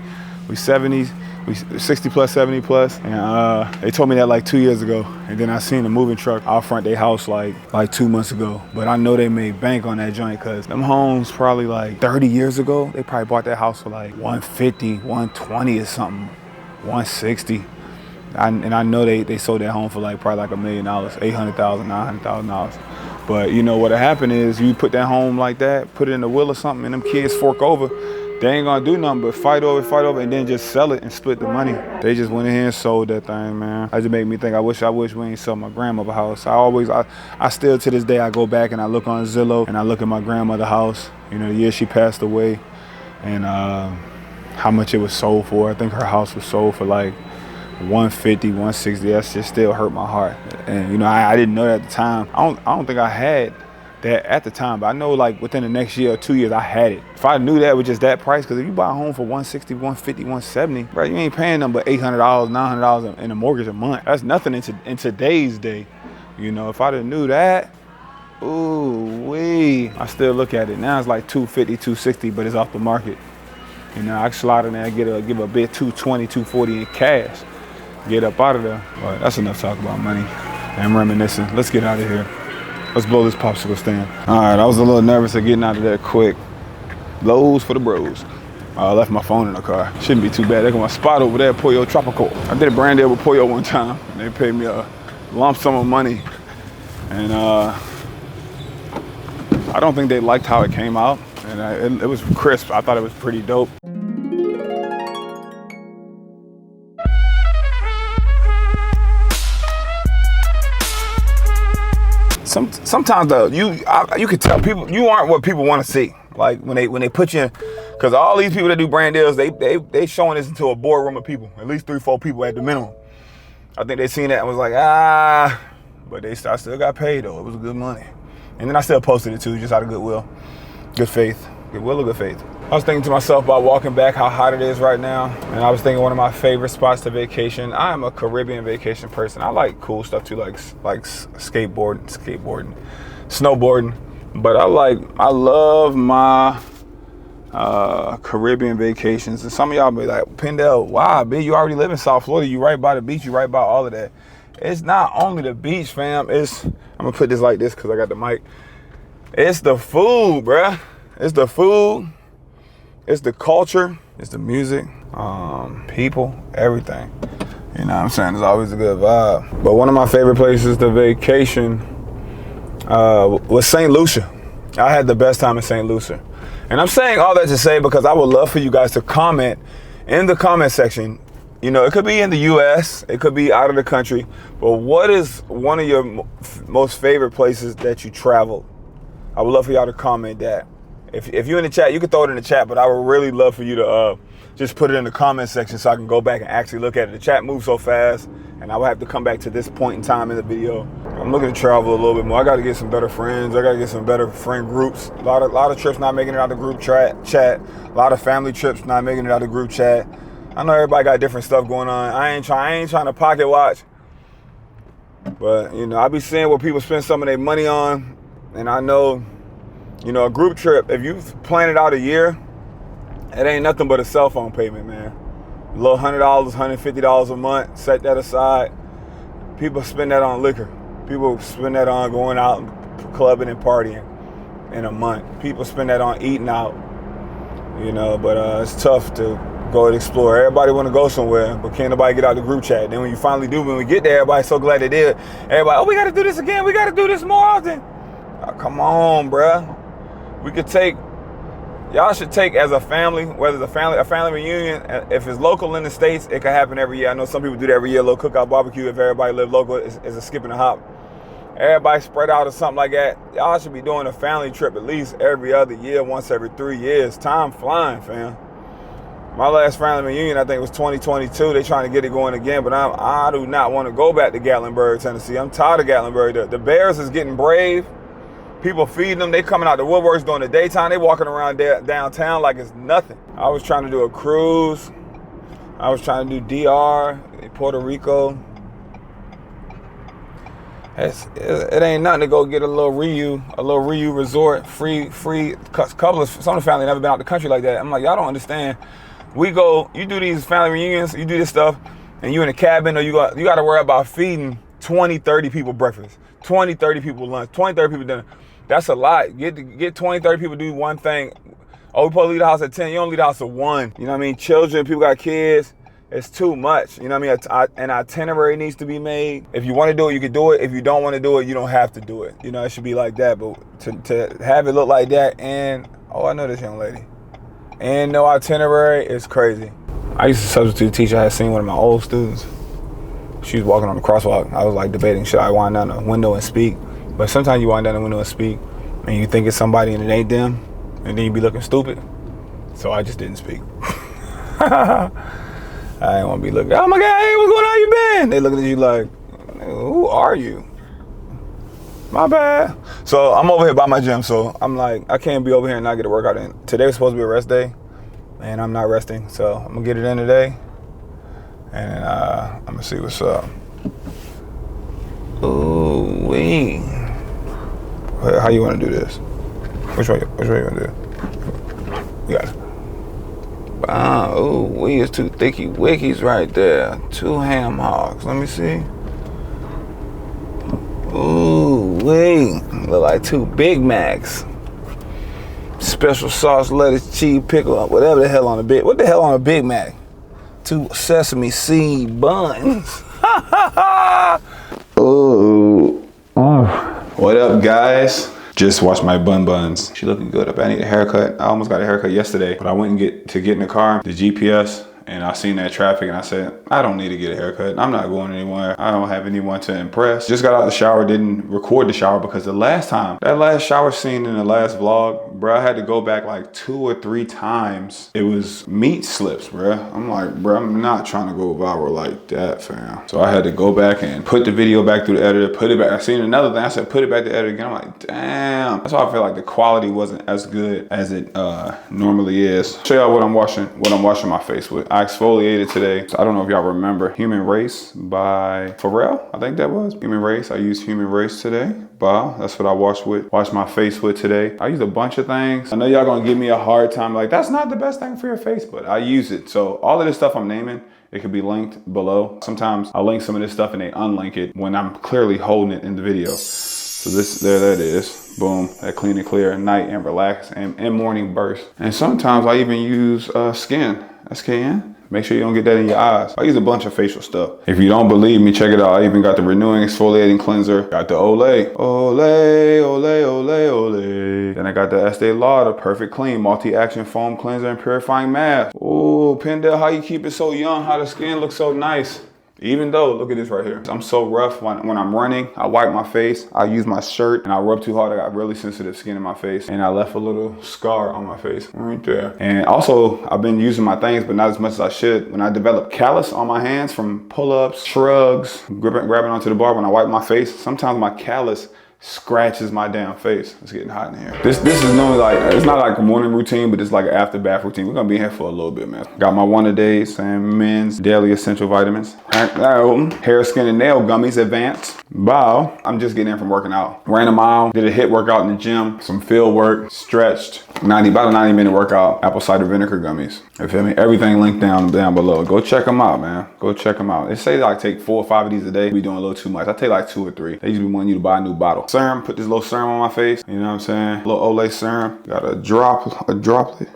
We 70s, we 60 plus, 70 plus. And they told me that like 2 years ago. And then I seen the moving truck out front their house like 2 months ago. But I know they made bank on that joint, because them homes probably like 30 years ago, they probably bought that house for like 150, 120 or something, 160. And I know they sold that home for like probably like $1 million, $800,000, $900,000. But you know what happened is you put that home like that, put it in the will or something, and them kids fork over. They ain't gonna do nothing but fight over, and then just sell it and split the money. They just went in here and sold that thing, man. That just made me think, I wish we ain't sold my grandmother's house. I still to this day, I go back and I look on Zillow and I look at my grandmother's house, you know, the year she passed away, and how much it was sold for. I think her house was sold for like 150, 160. That's just still hurt my heart. And you know, I didn't know that at the time. I don't think I had that at the time, but I know like within the next year or 2 years I had it. If I knew that with just that price, because if you buy a home for 160, 150, 170, bro, you ain't paying them but $800, $900 in a mortgage a month. That's nothing in today's day. You know, if I done knew that, ooh wee. I still look at it now. It's like 250, 260, but it's off the market. You know, I can slide in there and give a bid 220, 240 in cash. Get up out of there. But that's enough talk about money and reminiscing. Let's get out of here. Let's blow this popsicle stand. All right, I was a little nervous of getting out of there quick. Lowe's for the bros. I left my phone in the car. Shouldn't be too bad. Look at my spot over there, Pollo Tropical. I did a brand deal with Pollo one time. And they paid me a lump sum of money. And I don't think they liked how it came out. And it was crisp. I thought it was pretty dope. Sometimes though, you can tell people you aren't what people want to see. Like when they put you in, because all these people that do brand deals, they showing this into a boardroom of people, at least 3-4 people at the minimum. I think they seen that and was like, but I still got paid though. It was good money, and then I still posted it too, just out of goodwill, good faith, goodwill or good faith. I was thinking to myself about walking back, how hot it is right now, and I was thinking one of my favorite spots to vacation. I am a Caribbean vacation person. I like cool stuff too, like skateboarding, snowboarding. But I love my Caribbean vacations. And some of y'all be like, Pindell, why, B? You already live in South Florida. You right by the beach. You right by all of that. It's not only the beach, fam. I'm gonna put this like this because I got the mic. It's the food, bruh. It's the food. It's the culture, it's the music, people, everything. You know what I'm saying? It's always a good vibe. But one of my favorite places to vacation was St. Lucia. I had the best time in St. Lucia. And I'm saying all that to say because I would love for you guys to comment in the comment section. You know, it could be in the US, it could be out of the country, but what is one of your most favorite places that you traveled? I would love for y'all to comment that. If you're in the chat, you can throw it in the chat, but I would really love for you to just put it in the comment section so I can go back and actually look at it. The chat moves so fast, and I would have to come back to this point in time in the video. I'm looking to travel a little bit more. I got to get some better friends. I got to get some better friend groups. A lot of trips not making it out of the group chat. A lot of family trips not making it out of the group chat. I know everybody got different stuff going on. I ain't trying to pocket watch, but you know, I be seeing what people spend some of their money on, and I know. You know, a group trip, if you've planned it out a year, it ain't nothing but a cell phone payment, man. A little $100, $150 a month, set that aside. People spend that on liquor. People spend that on going out and clubbing and partying in a month. People spend that on eating out, you know, but it's tough to go and explore. Everybody want to go somewhere, but can't nobody get out the group chat. Then when you finally do, when we get there, everybody's so glad they did. Everybody, oh, we got to do this again. We got to do this more often. Oh, come on, bruh. We could y'all should take as a family, whether it's a family reunion, if it's local in the States, it can happen every year. I know some people do that every year, a little cookout barbecue. If everybody live local, it's a skip and a hop. Everybody spread out or something like that. Y'all should be doing a family trip at least every other year, once every 3 years. Time flying, fam. My last family reunion, I think, was 2022. They trying to get it going again, but I do not want to go back to Gatlinburg, Tennessee. I'm tired of Gatlinburg. The Bears is getting brave. People feeding them. They coming out the woodworks during the daytime. They walking around downtown like it's nothing. I was trying to do a cruise. I was trying to do DR, Puerto Rico. It ain't nothing to go get a little Riu resort, free. Couple of some of the family never been out the country like that. I'm like, y'all don't understand. We go, you do these family reunions, you do this stuff, and you in a cabin, or you got to worry about feeding 20, 30 people breakfast, 20, 30 people lunch, 20, 30 people dinner. That's a lot. Get 20, 30 people to do one thing. Oh, we supposed to leave the house at 10. You don't leave the house at 1. You know what I mean? Children, people got kids. It's too much. You know what I mean? An itinerary needs to be made. If you want to do it, you can do it. If you don't want to do it, you don't have to do it. You know, it should be like that. But to have it look like that and, oh, I know this young lady. And no itinerary is crazy. I used to substitute teach. I had seen one of my old students. She was walking on the crosswalk. I was like debating, should I wind down the window and speak? But sometimes you wind down the window and speak, and you think it's somebody and it ain't them, and then you be looking stupid. So I just didn't speak. I didn't want to be looking, oh my God, hey, what's going on, how you been? They looking at you like, who are you? My bad. So I'm over here by my gym, so I'm like, I can't be over here and not get a workout in. Today was supposed to be a rest day, and I'm not resting, so I'm gonna get it in today, and I'm gonna see what's up. Ooh, wee. How you want to do this? Which way you want to do? You got it. Wow, ooh, wee, it's 2 thicky wickies right there. 2 ham hocks. Let me see. Ooh, wee. Look like 2 Big Macs. special sauce, lettuce, cheese, pickle, whatever the hell on a Big. What the hell on a Big Mac? 2 sesame seed buns. Oh. What up, guys? Just watched my buns. She looking good up. I need a haircut. I almost got a haircut yesterday, but I went and get in the car, the GPS, and I seen that traffic and I said, I don't need to get a haircut. I'm not going anywhere. I don't have anyone to impress. Just got out the shower, didn't record the shower because the last time, that last shower scene in the last vlog, bro, I had to go back like 2 or 3 times. It was meat slips, bro. I'm like, bro, I'm not trying to go viral like that, fam. So I had to go back and put the video back through the editor, put it back. I seen another thing, I said, put it back to the editor again. I'm like, damn. That's why I feel like the quality wasn't as good as it normally is. Show y'all what I'm washing my face with. I exfoliated today. So I don't know if y'all remember Human Race by Pharrell. I think that was Human Race. I used Human Race today. Wow, that's what I washed my face with today. I used a bunch of things. I know y'all gonna give me a hard time like, that's not the best thing for your face, but I use it. So all of this stuff I'm naming, it could be linked below. Sometimes I'll link some of this stuff and they unlink it when I'm clearly holding it in the video. So there that is. Boom, that clean and clear night and relax and morning burst. And sometimes I even use skin, SKN. Make sure you don't get that in your eyes. I use a bunch of facial stuff. If you don't believe me, check it out. I even got the renewing exfoliating cleanser. Got the Olay. Olay, Olay, Olay, Olay. Then I got the Estee Lauder Perfect Clean Multi-Action Foam Cleanser and Purifying Mask. Oh, Pendel, how you keep it so young? How the skin looks so nice? Even though, look at this right here. I'm so rough when I'm running. I wipe my face, I use my shirt, and I rub too hard. I got really sensitive skin in my face, and I left a little scar on my face right there. And also, I've been using my things, but not as much as I should. When I develop callus on my hands from pull-ups, shrugs, grabbing onto the bar, when I wipe my face, sometimes my callus scratches my damn face. It's getting hot in here. This is normally like, it's not like a morning routine, but it's like an after bath routine. We're gonna be here for a little bit, man. Got my one a day, same men's daily essential vitamins. Hair, skin, and nail gummies, advanced. Wow, I'm just getting in from working out. Ran a mile, did a HIIT workout in the gym, some field work, stretched. About a 90-minute workout, apple cider vinegar gummies. You feel me? Everything linked down below. Go check them out, man. Go check them out. They say like take 4 or 5 of these a day. Be doing a little too much. I take like 2 or 3. They usually want you to buy a new bottle. Serum, put this little serum on my face. You know what I'm saying? A little Olay serum. Got a droplet.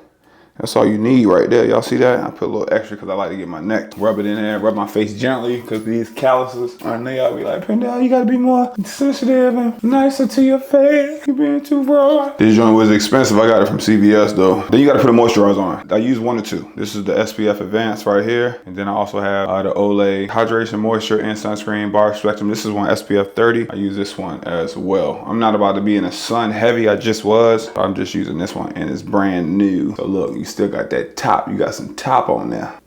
That's all you need right there. Y'all see that? I put a little extra because I like to get my neck, rub it in there, rub my face gently because these calluses, I know y'all be like, Pendel, you gotta be more sensitive and nicer to your face. You being too raw. This joint was expensive. I got it from CVS though. Then you gotta put a moisturizer on. I use 1 or 2. This is the SPF Advanced right here. And then I also have the Olay Hydration Moisture and Sunscreen Bar Spectrum. This is one SPF 30. I use this one as well. I'm not about to be in the sun heavy. I just was. I'm just using this one and it's brand new. So look, you still got that top. You got some top on there.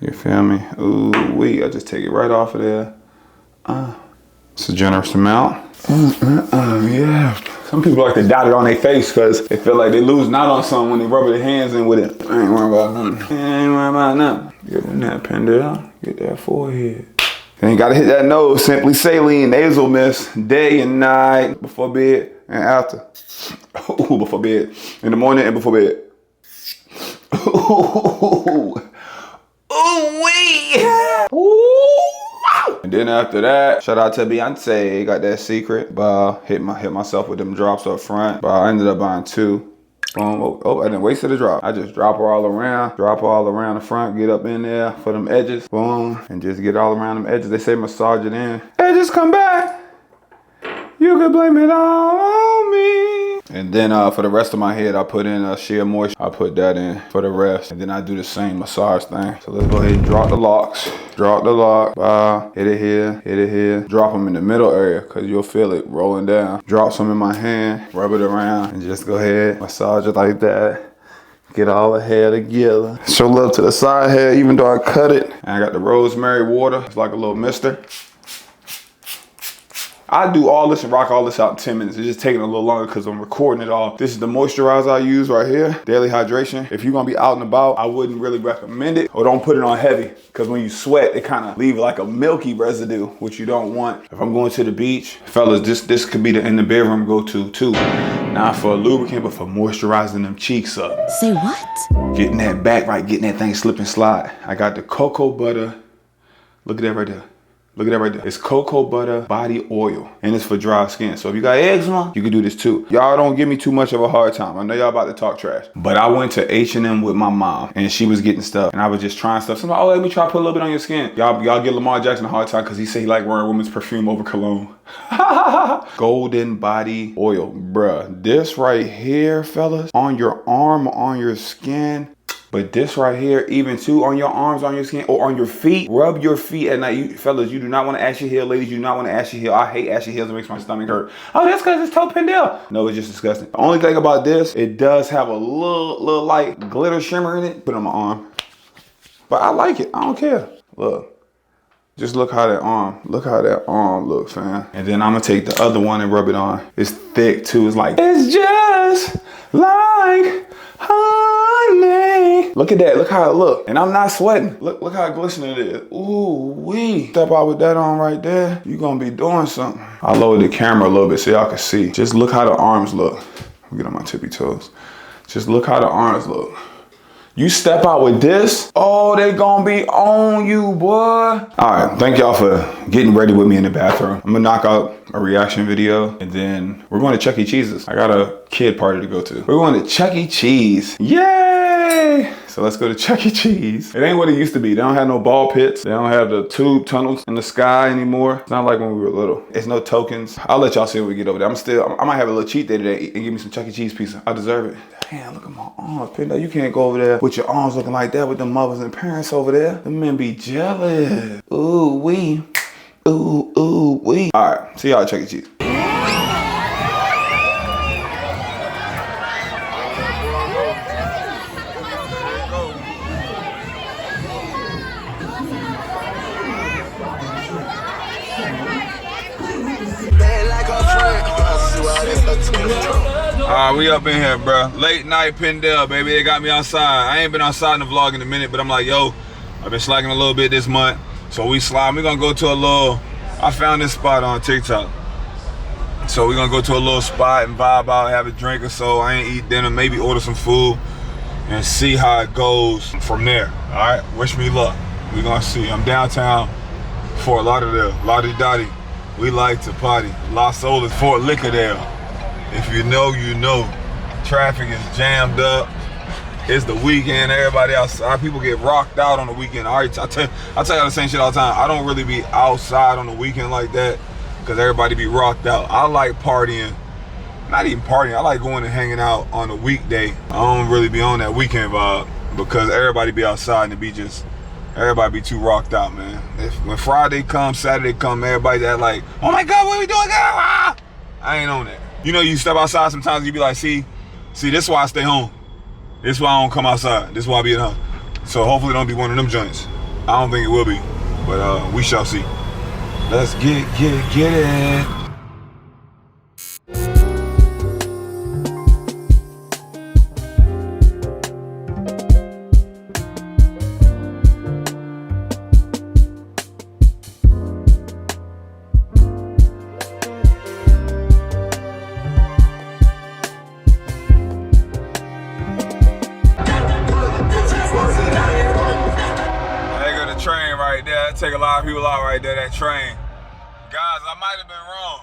You feel me? Ooh wee. I just take it right off of there. It's a generous amount. Yeah. Some people like to dot it on their face because they feel like they losing out on something when they rub their hands in with it. I ain't worried about nothing. I ain't worried about nothing. Get in that Pendel. Get that forehead. Then you gotta hit that nose. Simply Saline Nasal Mist. Day and night. Before bed and after. Ooh, before bed. In the morning and before bed. Ooh. Ooh wee. Ooh. And then after that, shout out to Beyonce. Got that secret. Hit myself with them drops up front. I ended up buying 2. Oh, I didn't waste the drop. I just drop her all around. Drop her all around the front. Get up in there for them edges. Boom. And just get all around them edges. They say massage it in. Edges come back. You can blame it all on me. And then for the rest of my head, I put in sheer moisture. I put that in for the rest. And then I do the same massage thing. So let's go ahead and drop the locks. Drop the lock. Hit it here. Hit it here. Drop them in the middle area because you'll feel it rolling down. Drop some in my hand. Rub it around. And just go ahead. Massage it like that. Get all the hair together. Show love to the side hair even though I cut it. And I got the rosemary water. It's like a little mister. I do all this and rock all this out in 10 minutes. It's just taking a little longer because I'm recording it all. This is the moisturizer I use right here, daily hydration. If you're gonna be out and about, I wouldn't really recommend it, or don't put it on heavy because when you sweat, it kind of leaves like a milky residue, which you don't want. If I'm going to the beach, fellas, this could be the in the bedroom go-to too. Not for a lubricant, but for moisturizing them cheeks up. Say what? Getting that back right, getting that thing slip and slide. I got the cocoa butter. Look at that right there. Look at that right there. It's cocoa butter body oil, and it's for dry skin. So if you got eczema, you can do this too. Y'all don't give me too much of a hard time. I know y'all about to talk trash, but I went to H&M with my mom, and she was getting stuff, and I was just trying stuff. So I'm like, oh, let me try to put a little bit on your skin. Y'all give Lamar Jackson a hard time because he said he like wearing women's perfume over cologne. Golden body oil, bruh. This right here, fellas, on your arm, on your skin. But this right here, even too, on your arms, on your skin, or on your feet, rub your feet at night. You fellas, you do not want to ashy heel. Ladies, you do not want to ashy heel. I hate ashy heels. It makes my stomach hurt. Oh, that's because it's Tpindell. No, it's just disgusting. The only thing about this, it does have a little light glitter shimmer in it. Put it on my arm. But I like it. I don't care. Look. Just look how that arm looks, fam. And then I'm gonna take the other one and rub it on. It's thick too. It's like, it's just like honey. Look at that, look how it look. And I'm not sweating. Look how glistening it is. Ooh wee. Step out with that on right there, you gonna be doing something. I lowered the camera a little bit so y'all can see. Just look how the arms look. Let me get on my tippy toes. Just look how the arms look. You step out with this, oh, they gonna be on you, boy. All right, thank y'all for getting ready with me in the bathroom. I'm gonna knock out a reaction video, and then we're going to Chuck E. Cheese's. I got a kid party to go to. We're going to Chuck E. Cheese. Yay! So let's go to Chuck E. Cheese. It ain't what it used to be. They don't have no ball pits. They don't have the tube tunnels in the sky anymore. It's not like when we were little. It's no tokens. I'll let y'all see when we get over there. I might have a little cheat day today and give me some Chuck E. Cheese pizza. I deserve it. Damn, look at my arms, Pindell. You can't go over there with your arms looking like that with the mothers and parents over there. The men be jealous. Ooh, wee. Ooh, ooh, wee. All right, see y'all at Chuck E. Cheese. We up in here, bro. Late night Pindell, baby. They got me outside. I ain't been outside in the vlog in a minute, but I'm like, yo, I've been slacking a little bit this month. So we slide. We're gonna go to a little, I found this spot on TikTok. So we're gonna go to a little spot and vibe out, have a drink or so. I ain't eat dinner, maybe order some food and see how it goes from there. All right, wish me luck. We're gonna see. I'm downtown Fort Lauderdale, Lottie Dottie. We like to party. Los Olas, Fort Lickerdale. If you know, you know. Traffic is jammed up. It's the weekend, everybody outside. People get rocked out on the weekend. All right, I tell y'all the same shit all the time. I don't really be outside on the weekend like that because everybody be rocked out. I like partying, not even partying. I like going and hanging out on a weekday. I don't really be on that weekend vibe because everybody be outside and it be just, everybody be too rocked out, man. When Friday comes, Saturday comes, everybody that like, oh my God, what are we doing? I ain't on that. You know, you step outside sometimes, you be like, see, this is why I stay home. This is why I don't come outside. This is why I be at home. So hopefully it don't be one of them joints. I don't think it will be, but we shall see. Let's get it. Train right there. That take a lot of people out right there, that train. Guys, I might have been wrong.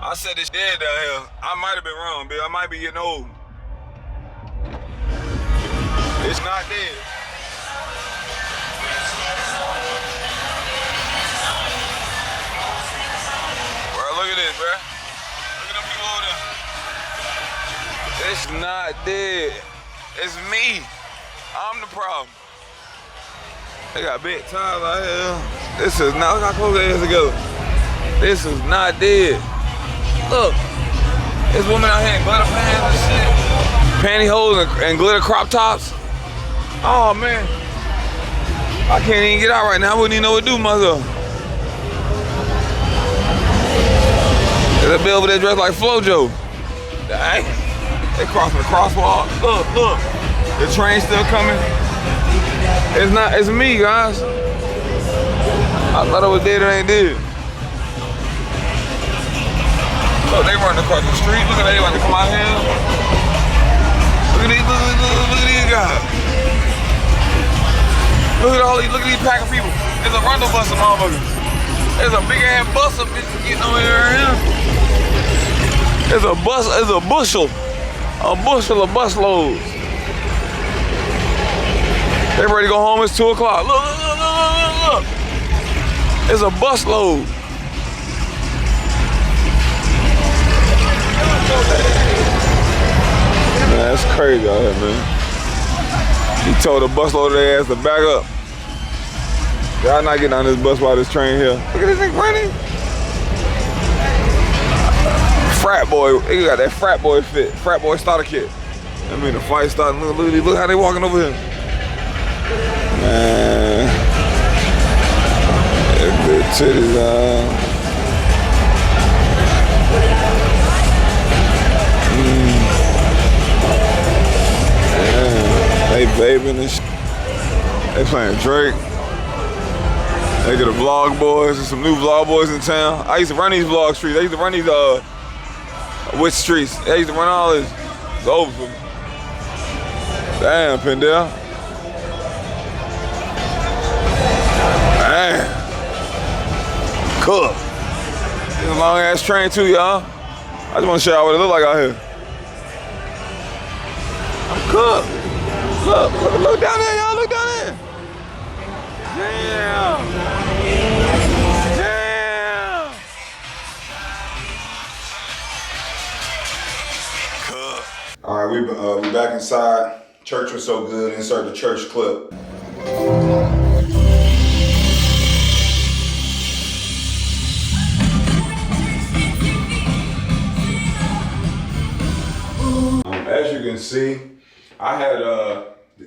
I said this dead down here. I might have been wrong, bitch. I might be getting old. It's not dead. Bro, look at this, bro. Look at them people over there. It's not dead. It's me. I'm the problem. They got big tires out here. This is not, look how close that is together. This is not dead. Look, this woman out here in glitter pants and shit. Pantyhose and glitter crop tops. Oh man. I can't even get out right now. I wouldn't even know what to do with myself. There's a bill over there dressed like Flojo. Dang. They crossing the crosswalk. Look. The train's still coming. It's me, guys. I thought I was dead, it ain't dead. Look, they running across the street. Look at they want to come out here. Look at these guys. Look at these pack of people. There's a rental bus, motherfucker. There's a big ass bus of bitches getting over here right now. There's a bus, there's a bushel of bus loads. They ready to go home, it's 2 o'clock. Look, look, look, look, look, look. There's a bus load. Man, that's crazy out here, man. He told the bus loader their ass to back up. Y'all not getting on this bus while this train here. Look at this thing running. Frat boy, he got that frat boy fit, frat boy starter kit. I mean, the fight starting. Look how they walking over here. Man, that big titties out. They vaping and shit. They playing Drake. They get the vlog boys. There's some new vlog boys in town. I used to run these vlog streets. I used to run these which streets? I used to run all this. It's over for me. Damn, Pendell. Damn. Cook. It's a long ass train too, y'all. I just want to show y'all what it look like out here. I'm cooked. Look down there, y'all. Look down there. Damn. Damn. Cooked. All right, we back inside. Church was so good. Insert the church clip. As you can see, I had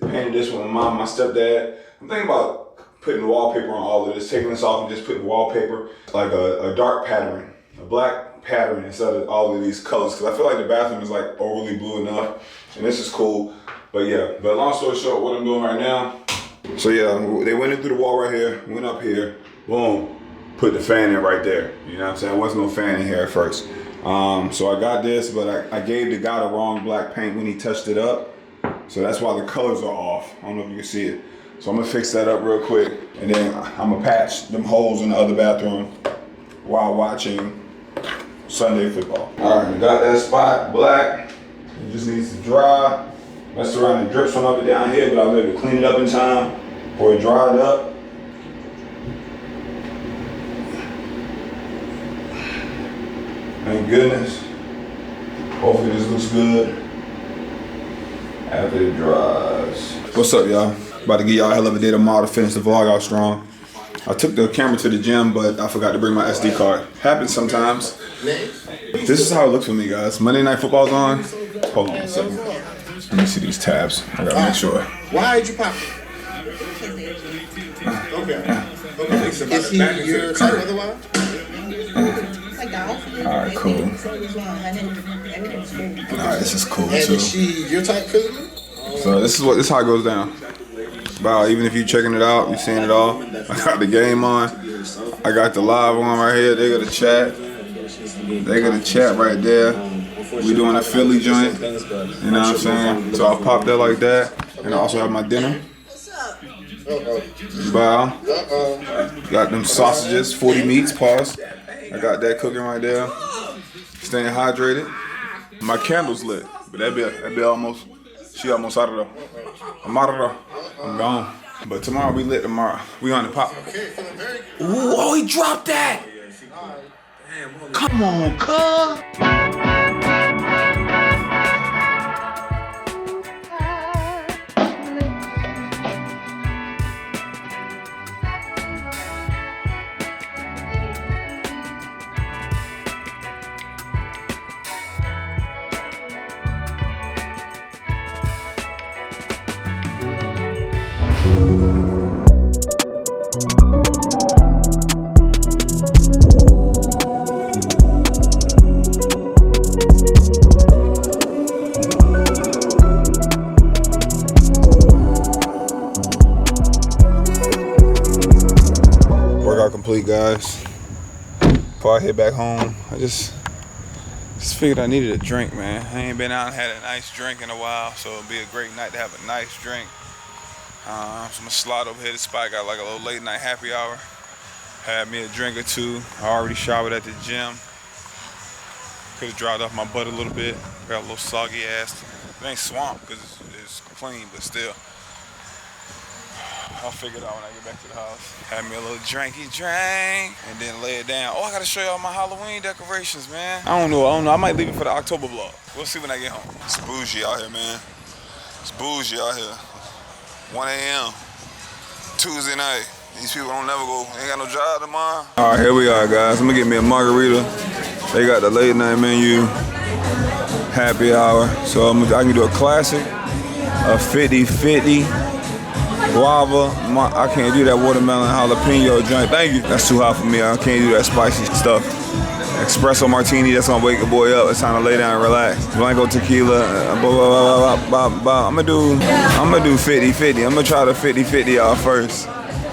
painted this with my mom, my stepdad. I'm thinking about putting wallpaper on all of this, taking this off and just putting wallpaper, like a dark pattern, a black pattern instead of all of these colors, because I feel like the bathroom is like overly blue enough, and this is cool. But yeah, but long story short, what I'm doing right now, so yeah, they went in through the wall right here, went up here, boom, put the fan in right there. You know what I'm saying? There wasn't no fan in here at first. So I got this, but I gave the guy the wrong black paint when he touched it up. So that's why the colors are off. I don't know if you can see it. So I'm gonna fix that up real quick. And then I'm gonna patch them holes in the other bathroom while watching Sunday football. All right, I got that spot black. It just needs to dry. Messed around and dripped some of it down here, but I was able to clean it up in time before it dried up. Thank goodness. Hopefully this looks good after it dries. What's up, y'all? About to give y'all a hell of a day tomorrow to finish the vlog out strong. I took the camera to the gym, but I forgot to bring my SD card. Happens sometimes. This is how it looks for me, guys. Monday Night Football's on. Hold on a second. Let me see these tabs. I gotta make sure. Why did you pop it? Okay. Is he your type otherwise? Alright, cool. Alright, this is cool too. And is she your type physically? So this is how it goes down. Wow, even if you're checking it out, you're seeing it all. I got the game on. I got the live on right here. They got a chat. They got a chat right there. We doing a Philly joint. You know what I'm saying? So I'll pop that like that. And I also have my dinner. Bow. Got them sausages, 40 meats, pause. I got that cooking right there. Staying hydrated. My candle's lit, but that be almost, she almost out of there. I'm out of there. I'm gone. But tomorrow we lit tomorrow. We on the pop. Ooh, oh, he dropped that. Come on, cuz. Complete, guys. Before I head back home, I just figured I needed a drink, man. I ain't been out and had a nice drink in a while, so it'll be a great night to have a nice drink. So I'm gonna slide over here to the spot. Got like a little late night happy hour. Had me a drink or two. I already showered at the gym. Could have dried off my butt a little bit. Got a little soggy ass. It ain't swamp because it's clean, but still. I'll figure it out when I get back to the house. Had me a little drinky drink and then lay it down. Oh, I gotta show y'all my Halloween decorations, man. I don't know. I might leave it for the October vlog. We'll see when I get home. It's bougie out here, man. It's bougie out here. 1 a.m. Tuesday night. These people don't never go. Ain't got no job tomorrow. All right, here we are, guys. I'm gonna get me a margarita. They got the late night menu, happy hour. So I can do a classic, a 50-50. Guava, I can't do that watermelon jalapeno joint. Thank you. That's too hot for me. I can't do that spicy stuff. Espresso martini, that's gonna wake a boy up. It's time to lay down and relax. Blanco tequila, I'm gonna do 50-50. I'm gonna try the 50-50 out first.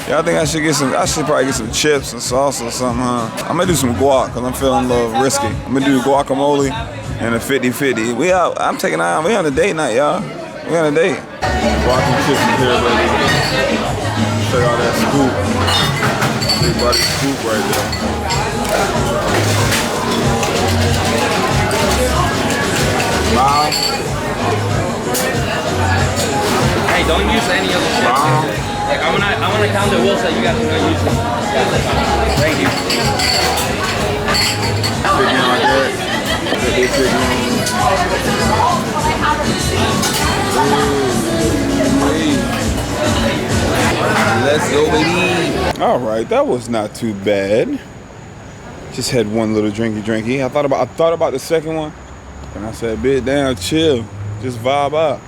Yeah, I think I should probably get some chips and salsa or something, huh? I'm gonna do some guac, cause I'm feeling a little risky. I'm gonna do guacamole and a 50-50. We out, I'm taking out, we on a date night, y'all. We on a date. Guac and chips in here, baby. Check out that scoop. Big body scoop right there. Wow. Hey, don't use any other shit. Wow. Like I'm gonna count the wheels that you guys are gonna use it. Thank you. Chicken on that. Big chicken. Let's go, baby. All right, that was not too bad. Just had one little drinky. I thought about the second one, and I said, "Bit down, chill, just vibe out.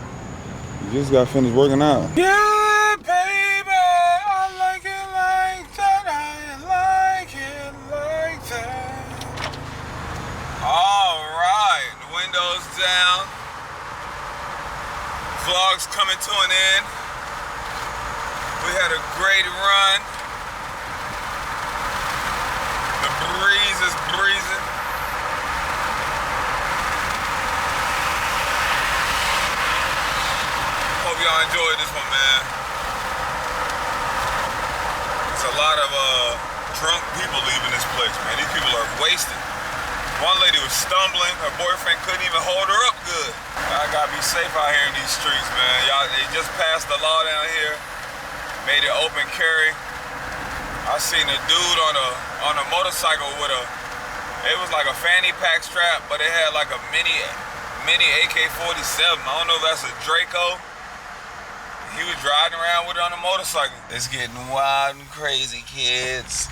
You just got finished working out." Yeah, baby, I like it like that. I like it like that. All right, the windows down. Vlog's coming to an end. We had a great run. The breeze is breezing. Hope y'all enjoyed this one, man. There's a lot of drunk people leaving this place, man. These people are wasted. One lady was stumbling. Her boyfriend couldn't even hold her up good. I gotta be safe out here in these streets, man. Y'all, they just passed the law down here. Made it open carry. I seen a dude on a motorcycle with it was like a fanny pack strap, but it had like a mini AK-47. I don't know if that's a Draco. He was driving around with it on a motorcycle. It's getting wild and crazy, kids.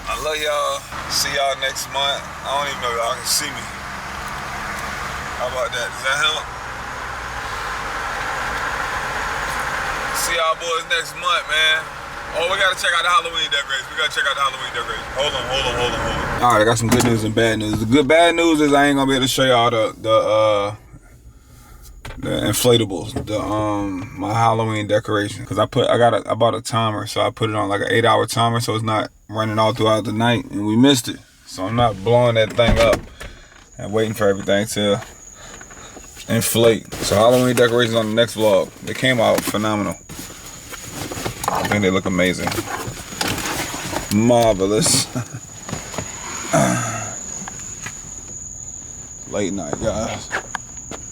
I love y'all. See y'all next month. I don't even know if y'all can see me. How about that? Does that help? See y'all boys next month, man. Oh, we gotta check out the Halloween decorations. Hold on. All right, I got some good news and bad news. The bad news is I ain't gonna be able to show y'all the inflatables, my Halloween decoration, because I bought a timer, so I put it on like an 8-hour timer, so it's not running all throughout the night, and we missed it. So I'm not blowing that thing up and waiting for everything to inflate. So Halloween decorations on the next vlog. They came out phenomenal. I think they look amazing. Marvelous. Late night, guys.